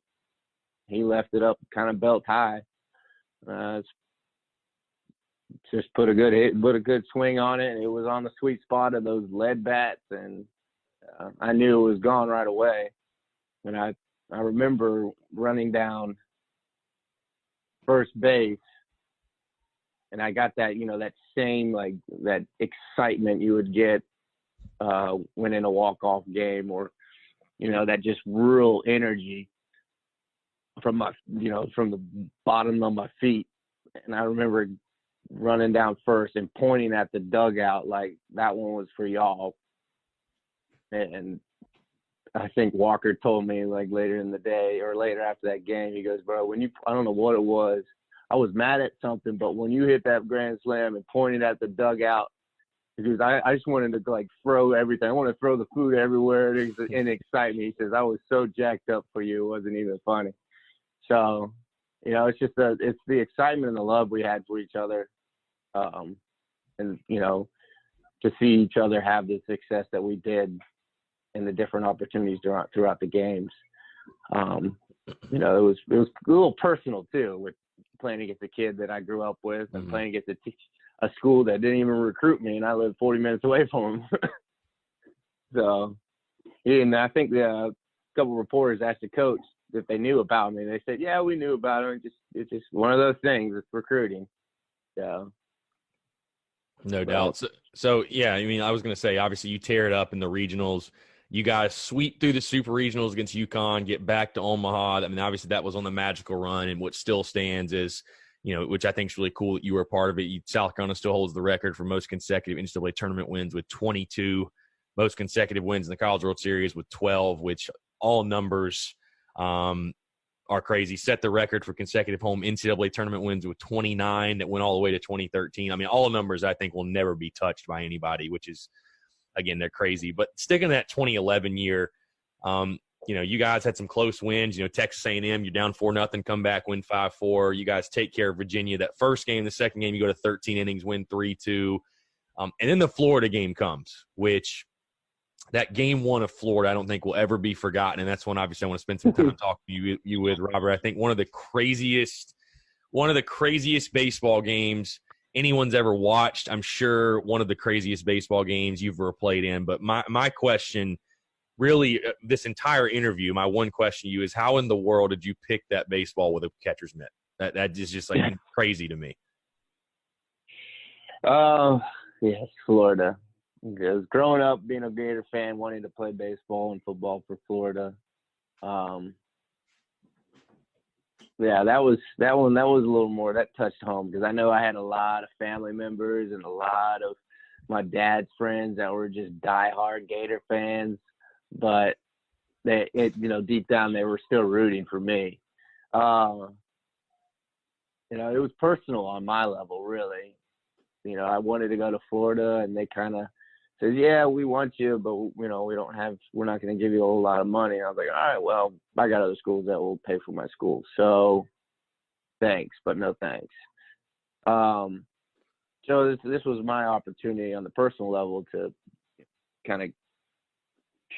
he left it up kind of belt high. Just put a good swing on it, and it was on the sweet spot of those lead bats, and I knew it was gone right away. And I remember running down first base, and I got that, you know, that same, like, that excitement you would get winning a walk-off game, or, you know, that just real energy from the bottom of my feet. And I remember running down first and pointing at the dugout like, that one was for y'all. And I think Walker told me, like, later in the day or later after that game, he goes, bro, I don't know what it was. I was mad at something, but when you hit that grand slam and pointed at the dugout, because I just wanted to, like, throw everything. I wanted to throw the food everywhere and excite me. He says, I was so jacked up for you. It wasn't even funny. So, you know, it's just it's the excitement and the love we had for each other. And, you know, to see each other have the success that we did and the different opportunities throughout the games. You know, it was a little personal too, with playing against a kid that I grew up with and playing against a school that didn't even recruit me, and I lived 40 minutes away from him. So, and I think a couple of reporters asked the coach if they knew about me. They said, yeah, we knew about him. It's just one of those things. It's recruiting. So. No doubt. So, yeah, I mean, I was going to say, obviously you tear it up in the regionals. You guys sweep through the super regionals against UConn, get back to Omaha. I mean, obviously that was on the magical run, and what still stands is, you know, which I think is really cool that you were a part of it. South Carolina still holds the record for most consecutive NCAA tournament wins with 22, most consecutive wins in the College World Series with 12, which all numbers are crazy. Set the record for consecutive home NCAA tournament wins with 29 that went all the way to 2013. I mean, all numbers I think will never be touched by anybody, which is, again, they're crazy. But sticking to that 2011 year, you guys had some close wins. Texas A&M, you're down 4-0, come back, win 5-4. You guys take care of Virginia that first game. The second game, you go to 13 innings, win 3-2. And then the Florida game comes, which that game one of Florida I don't think will ever be forgotten. And that's one, obviously, I want to spend some time talking to you with, Robert. I think one of the craziest baseball games anyone's ever watched. I'm sure one of the craziest baseball games you've ever played in. But my question, really, this entire interview, my one question to you is, how in the world did you pick that baseball with a catcher's mitt? That is just like crazy to me. Yes, Florida. Because growing up, being a Gator fan, wanting to play baseball and football for Florida, that was a little more, that touched home, because I know I had a lot of family members and a lot of my dad's friends that were just diehard Gator fans, but deep down they were still rooting for me. It was personal on my level, really. I wanted to go to Florida, and they kind of said, yeah, we want you, but we're not going to give you a whole lot of money. I was like, all right, well, I got other schools that will pay for my school. So thanks, but no thanks. So this was my opportunity on the personal level to kind of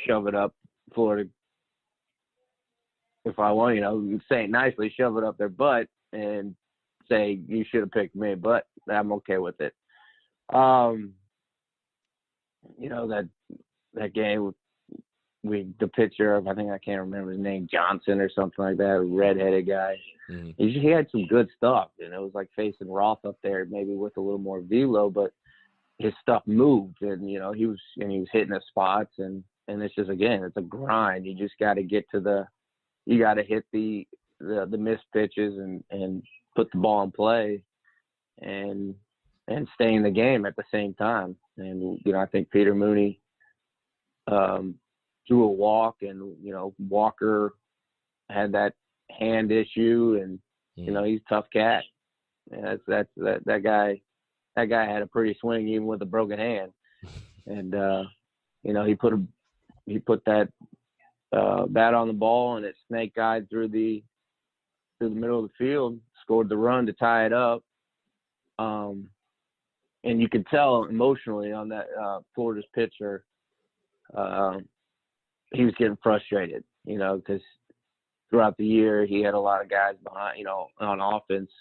shove it up Florida. If I want, say it nicely, shove it up their butt and say, you should have picked me, but I'm okay with it. That game, the pitcher of, I think, I can't remember his name, Johnson or something like that, a redheaded guy. Mm-hmm. He had some good stuff, and it was like facing Roth up there, maybe with a little more velo, but his stuff moved, and he was hitting the spots, and it's just, again, it's a grind. You just got to hit the missed pitches and put the ball in play, and stay in the game at the same time. And, I think Peter Mooney drew a walk, and, Walker had that hand issue, and, he's a tough cat. And that guy had a pretty swing even with a broken hand. And, he put that bat on the ball, and it snake-eyed through the middle of the field, scored the run to tie it up. And you could tell emotionally on that Florida's pitcher, he was getting frustrated, because throughout the year he had a lot of guys behind, on offense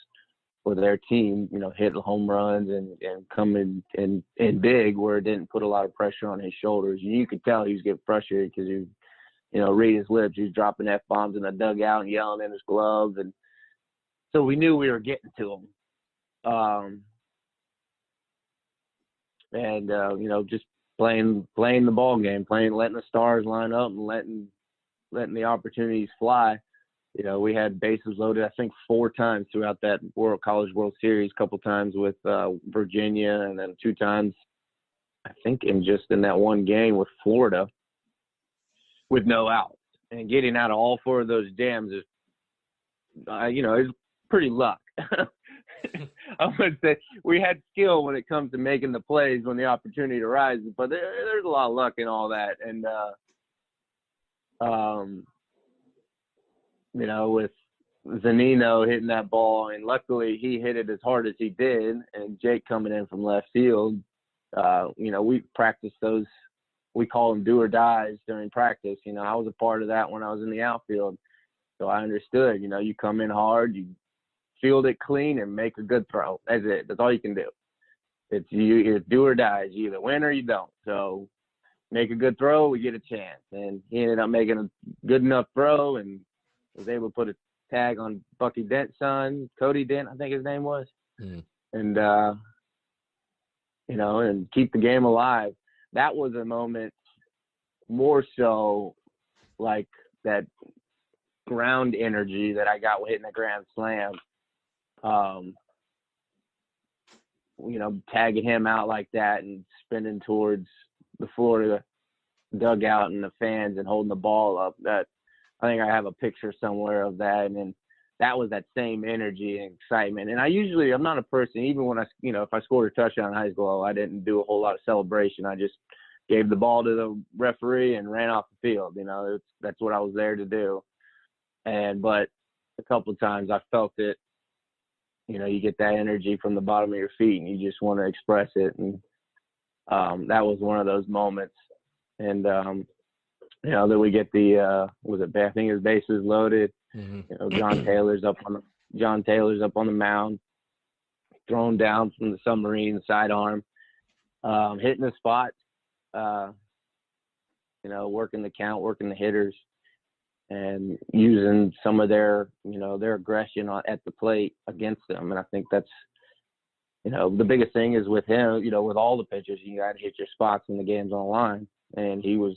for their team, hit home runs and come in big, where it didn't put a lot of pressure on his shoulders. And you could tell he was getting frustrated because he, read his lips. He was dropping F-bombs in the dugout and yelling in his gloves. And so we knew we were getting to him. Just playing the ball game, letting the stars line up and letting the opportunities fly. We had bases loaded, I think, 4 times throughout that College World Series, a couple times with Virginia, and then 2 times, I think, in that one game with Florida, with no outs. And getting out of all 4 of those jams is, is pretty luck. I would say we had skill when it comes to making the plays when the opportunity arises, but there's a lot of luck in all that. And, with Zanino hitting that ball, and luckily he hit it as hard as he did, and Jake coming in from left field, we practiced those, we call them do or dies during practice. I was a part of that when I was in the outfield. So I understood, you come in hard, you field it clean and make a good throw. That's it. That's all you can do. It's do or dies. You either win or you don't. So make a good throw, we get a chance. And he ended up making a good enough throw and was able to put a tag on Bucky Dent's son, Cody Dent, I think his name was. Mm. And, and keep the game alive. That was a moment more so like that ground energy that I got with hitting a grand slam. Tagging him out like that and spinning towards the Florida dugout and the fans and holding the ball up. I think I have a picture somewhere of that. And then that was that same energy and excitement. And I'm not a person, even when if I scored a touchdown in high school, I didn't do a whole lot of celebration. I just gave the ball to the referee and ran off the field. That's what I was there to do. But a couple of times I felt it, you get that energy from the bottom of your feet and you just want to express it. And that was one of those moments. And, then we get I think his bases loaded. Mm-hmm. John Taylor's up on the mound, thrown down from the submarine sidearm, hitting the spot, working the count, working the hitters, and using some of their aggression at the plate against them. And I think that's, the biggest thing is with him, with all the pitchers, you got to hit your spots when the game's on the line. And he was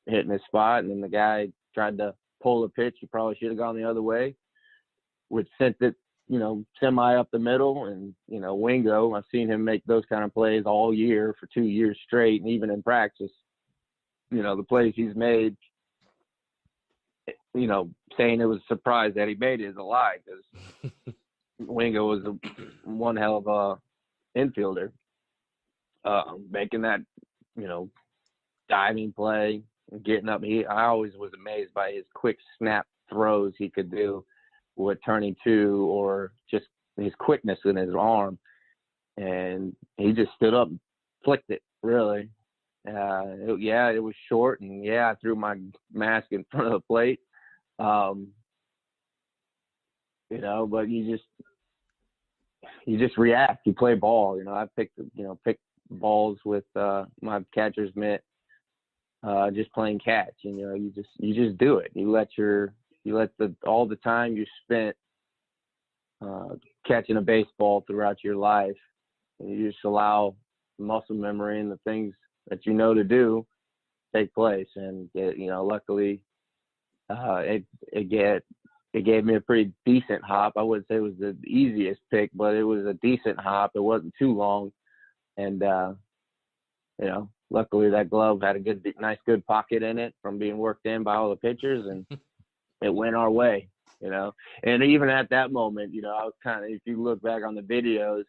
hitting his spot, and then the guy tried to pull a pitch. He probably should have gone the other way, which sent it, semi up the middle. And, Wingo, I've seen him make those kind of plays all year for 2 years straight. And even in practice, the plays he's made, saying it was a surprise that he made it is a lie, because Wingo was one hell of a infielder, making that, diving play, getting up. I always was amazed by his quick snap throws he could do with turning two, or just his quickness in his arm. And he just stood up and flicked it, really. It was short, and I threw my mask in front of the plate. But you just react. You play ball. I picked balls with my catcher's mitt, just playing catch. You just do it. You let all the time you spent catching a baseball throughout your life, and you just allow muscle memory and the things that to do take place. And luckily, it gave me a pretty decent hop. I wouldn't say it was the easiest pick, but it was a decent hop. It wasn't too long. And, luckily that glove had a nice good pocket in it from being worked in by all the pitchers, and it went our way, And even at that moment, I was if you look back on the videos,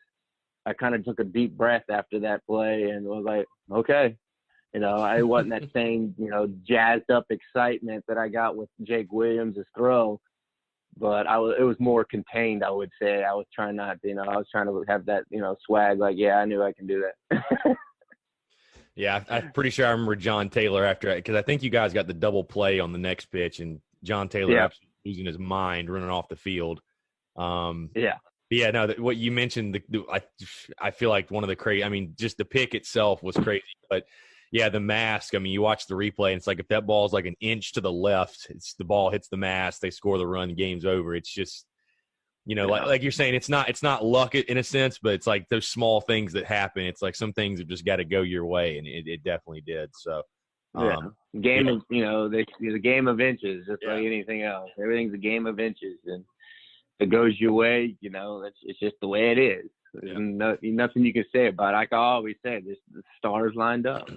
I kind of took a deep breath after that play and was like, okay. I wasn't that same, jazzed up excitement that I got with Jake Williams' throw, but it was more contained, I would say. I was trying not to, I was trying to have that, swag, like, I knew I can do that. Yeah, I'm pretty sure I remember John Taylor after, because I think you guys got the double play on the next pitch, and John Taylor absolutely losing his mind running off the field. Yeah, no, what you mentioned, I feel like one of the crazy, just the pick itself was crazy, but yeah, the mask, you watch the replay, and it's like if that ball's like an inch to the left, the ball hits the mask, they score the run, the game's over. It's just, like you're saying, it's not luck in a sense, but it's like those small things that happen. It's like some things have just got to go your way, and it definitely did. So, game of, the game of inches, just like anything else. Everything's a game of inches, and if it goes your way, it's just the way it is. There's nothing you can say about it. Like I always say, the stars lined up.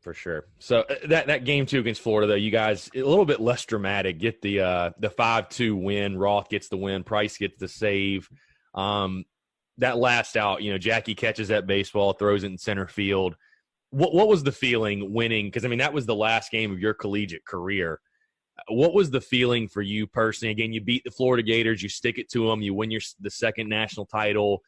For sure. So that game 2 against Florida, though, you guys a little bit less dramatic. Get the 5-2 win. Roth gets the win. Price gets the save. That last out, Jackie catches that baseball, throws it in center field. What was the feeling winning? Because that was the last game of your collegiate career. What was the feeling for you personally? Again, you beat the Florida Gators. You stick it to them. You win the second national title.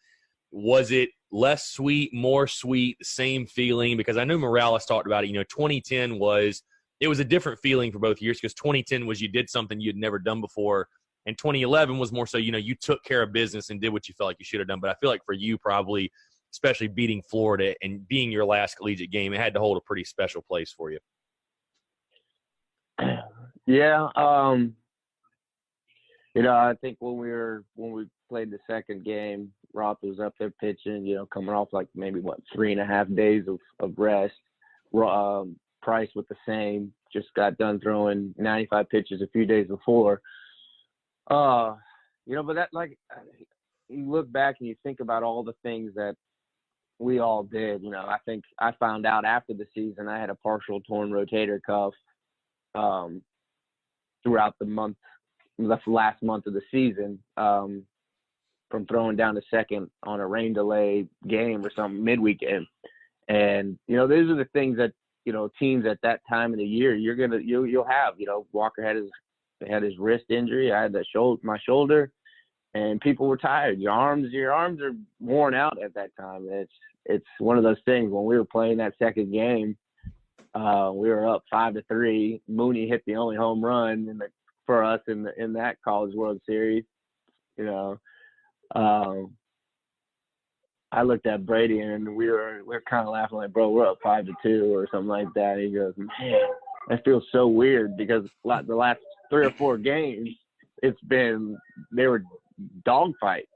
Was it less sweet, more sweet, the same feeling? Because I know Morales talked about it. 2010 was a different feeling for both years, because 2010 was you did something you'd never done before, and 2011 was more so, you took care of business and did what you felt like you should have done. But I feel like for you, probably, especially beating Florida and being your last collegiate game, it had to hold a pretty special place for you. Yeah. I think when we played the second game, Roth was up there pitching, coming off like maybe 3.5 days of rest. Price with the same, just got done throwing 95 pitches a few days before. But that, like, you look back and you think about all the things that we all did. I think I found out after the season I had a partial torn rotator cuff. throughout the last month of the season, from throwing down to second on a rain delay game or something midweek game. And, you know, those are the things that, you know, teams at that time of the year, you'll have, you know, Walker had his wrist injury. I had my shoulder, and people were tired. Your arms are worn out at that time. It's one of those things. When we were playing that second game, we were up 5-3. Mooney hit the only home run for us in that College World Series. You know, I looked at Brady and we were kind of laughing like, bro, we're up 5-2 or something like that. And he goes, man, that feels so weird because the last 3 or 4 games, they were dog fights.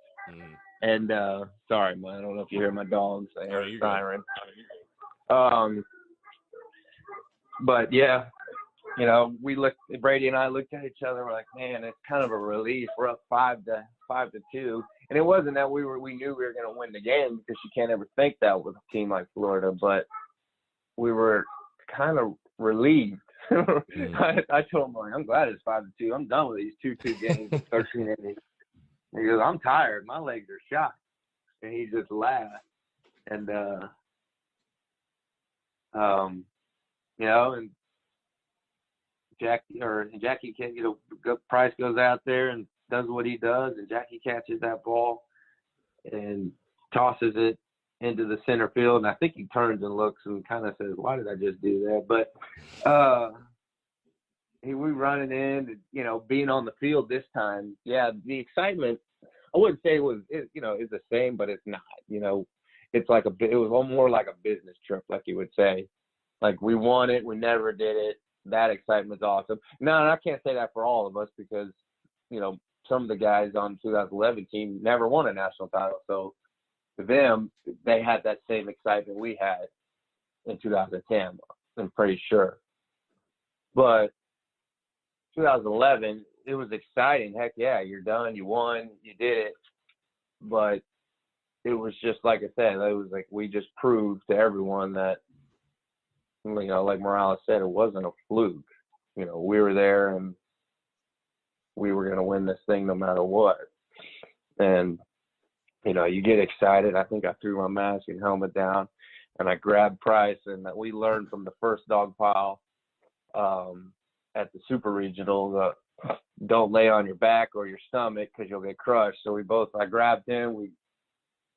And sorry, man, I don't know if you hear my dogs. I hear a siren. But yeah, you know, Brady and I looked at each other. We're like, man, it's kind of a relief. We're up 5-2, and it wasn't that we knew we were going to win the game, because you can't ever think that with a team like Florida. But we were kind of relieved. I told him, like, I'm glad it's 5-2. I'm done with these 2-2 games, 13 innings. He goes, I'm tired. My legs are shot. And he just laughed. And you know, and Jackie can, you know, Price goes out there and does what he does, and Jackie catches that ball and tosses it into the center field. And I think he turns and looks and kind of says, why did I just do that? But we running in, you know, being on the field this time. Yeah, the excitement, I wouldn't say is the same, but it's not. You know, it was more like a business trip, like you would say. Like, we won it, we never did it. That excitement's awesome. No, and I can't say that for all of us, because, you know, some of the guys on the 2011 team never won a national title. So to them, they had that same excitement we had in 2010, I'm pretty sure. But 2011, it was exciting. Heck yeah, you're done, you won, you did it. But it was just, like I said, it was like we just proved to everyone that, you know, like Morales said, it wasn't a fluke. You know, we were there and we were going to win this thing no matter what. And, you know, you get excited. I think I threw my mask and helmet down, and I grabbed Price, and that we learned from the first dog pile at the Super Regional, don't lay on your back or your stomach because you'll get crushed. So I grabbed him, we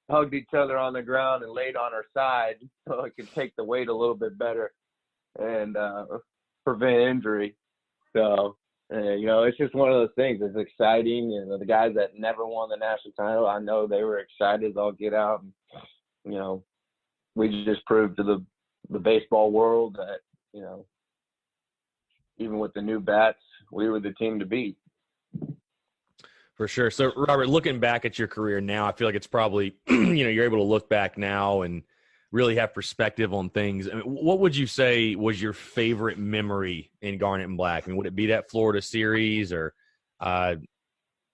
hugged each other on the ground and laid on our side so I could take the weight a little bit better and prevent injury. So, you know, it's just one of those things. It's exciting. You know, the guys that never won the national title, I know they were excited. They'll get out. And, you know, we just proved to the baseball world that, you know, even with the new bats, we were the team to beat. For sure. So, Robert, looking back at your career now, I feel like it's probably, you know, you're able to look back now and really have perspective on things. I mean, what would you say was your favorite memory in Garnet and Black? I mean, would it be that Florida series or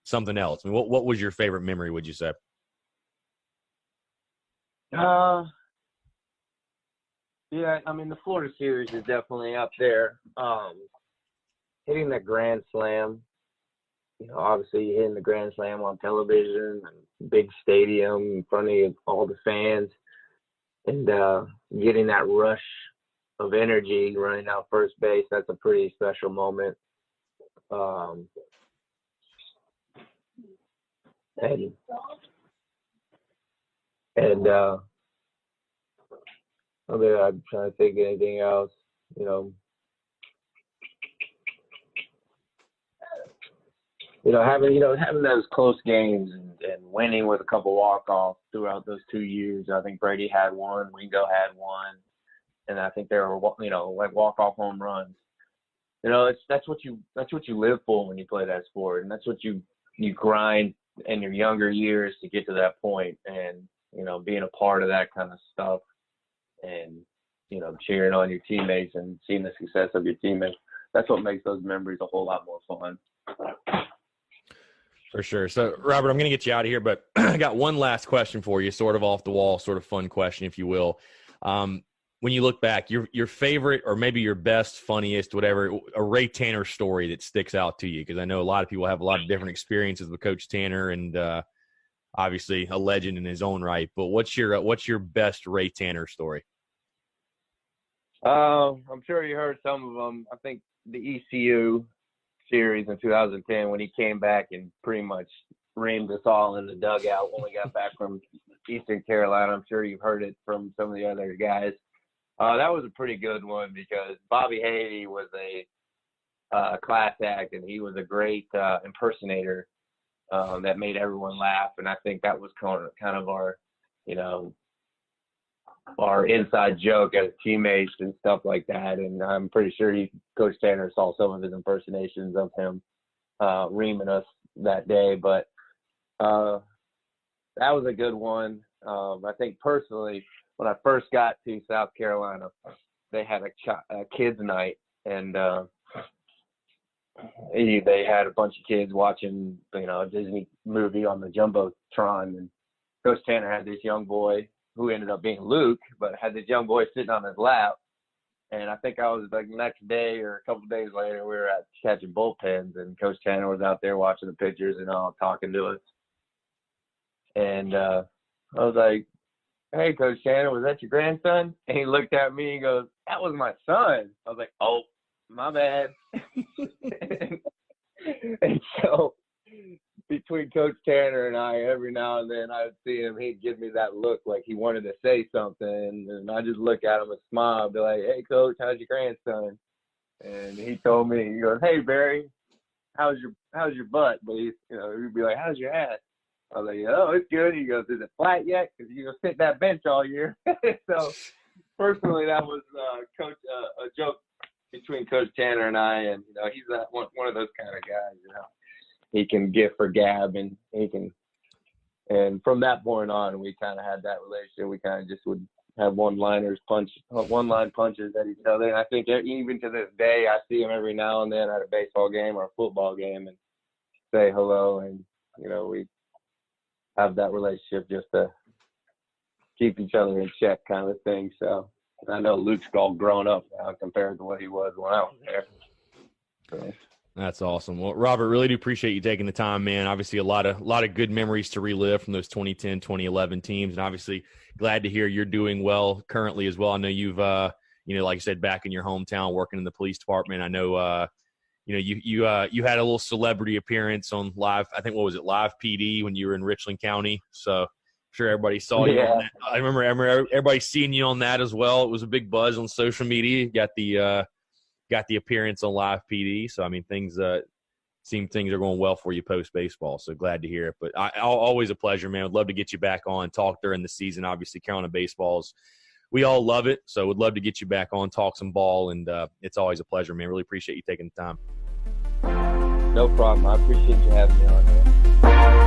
something else? I mean, what was your favorite memory, would you say? Yeah, I mean, the Florida series is definitely up there. Hitting that grand slam, you know, obviously hitting the grand slam on television and big stadium in front of all the fans, and getting that rush of energy running out first base, that's a pretty special moment. I'm trying to think of anything else, you know. Having those close games and winning with a couple walk-offs throughout those 2 years. I think Brady had one, Ringo had one, and I think there were, you know, like walk-off home runs. You know, that's what you live for when you play that sport, and that's what you grind in your younger years to get to that point. And, you know, being a part of that kind of stuff, and, you know, cheering on your teammates and seeing the success of your teammates, that's what makes those memories a whole lot more fun. For sure. So, Robert, I'm going to get you out of here, but I got one last question for you, sort of off the wall, sort of fun question, if you will. When when you look back, your favorite or maybe your best, funniest, whatever, a Ray Tanner story that sticks out to you? Because I know a lot of people have a lot of different experiences with Coach Tanner, and obviously a legend in his own right. But what's your best Ray Tanner story? I'm sure you heard some of them. I think the ECU series in 2010 when he came back and pretty much reamed us all in the dugout when we got back from Eastern Carolina. I'm sure you've heard it from some of the other guys. That was a pretty good one because Bobby Haiti was a class act, and he was a great impersonator that made everyone laugh. And I think that was kind of our, our inside joke as teammates and stuff like that. And I'm pretty sure Coach Tanner saw some of his impersonations of him reaming us that day. But that was a good one. I think personally, when I first got to South Carolina, they had a kids' night, and they had a bunch of kids watching, a Disney movie on the Jumbotron. And Coach Tanner had this young boy who ended up being Luke, but had this young boy sitting on his lap. And I think I was like the next day or a couple of days later, we were at catching bullpens, and Coach Tanner was out there watching the pitchers and all, talking to us. And I was like, "Hey, Coach Tanner, was that your grandson?" And he looked at me and goes, "That was my son." I was like, "Oh, my bad." And so between Coach Tanner and I, every now and then I would see him, he'd give me that look like he wanted to say something. And I just look at him and smile, be like, "Hey, Coach, how's your grandson?" And he told me, he goes, "Hey, Barry, how's your butt?" But he'd be like, "How's your ass?" I was like, "Oh, it's good." He goes, "Is it flat yet? Because you're going to sit that bench all year." So personally, that was a joke between Coach Tanner and I. And, he's one of those kind of guys, He can give for gab, and and from that point on, we kind of had that relationship. We kind of just would have one-line punches at each other. And I think even to this day, I see him every now and then at a baseball game or a football game and say hello. And, we have that relationship just to keep each other in check kind of thing. So I know Luke's all grown up now compared to what he was when I was there. So. That's awesome. Well, Robert, really do appreciate you taking the time, man. Obviously, a lot of good memories to relive from those 2010, 2011 teams, and obviously glad to hear you're doing well currently as well. I know you've, like I said, back in your hometown working in the police department. I know, you had a little celebrity appearance on live. I think Live PD when you were in Richland County. So I'm sure everybody saw you on that. I remember everybody seeing you on that as well. It was a big buzz on social media. Got the appearance on Live PD. So, I mean, things are going well for you post-baseball. So glad to hear it. But always a pleasure, man. Would love to get you back on, talk during the season. Obviously, Carolina baseballs, we all love it. So would love to get you back on, talk some ball. And it's always a pleasure, man. Really appreciate you taking the time. No problem. I appreciate you having me on, man.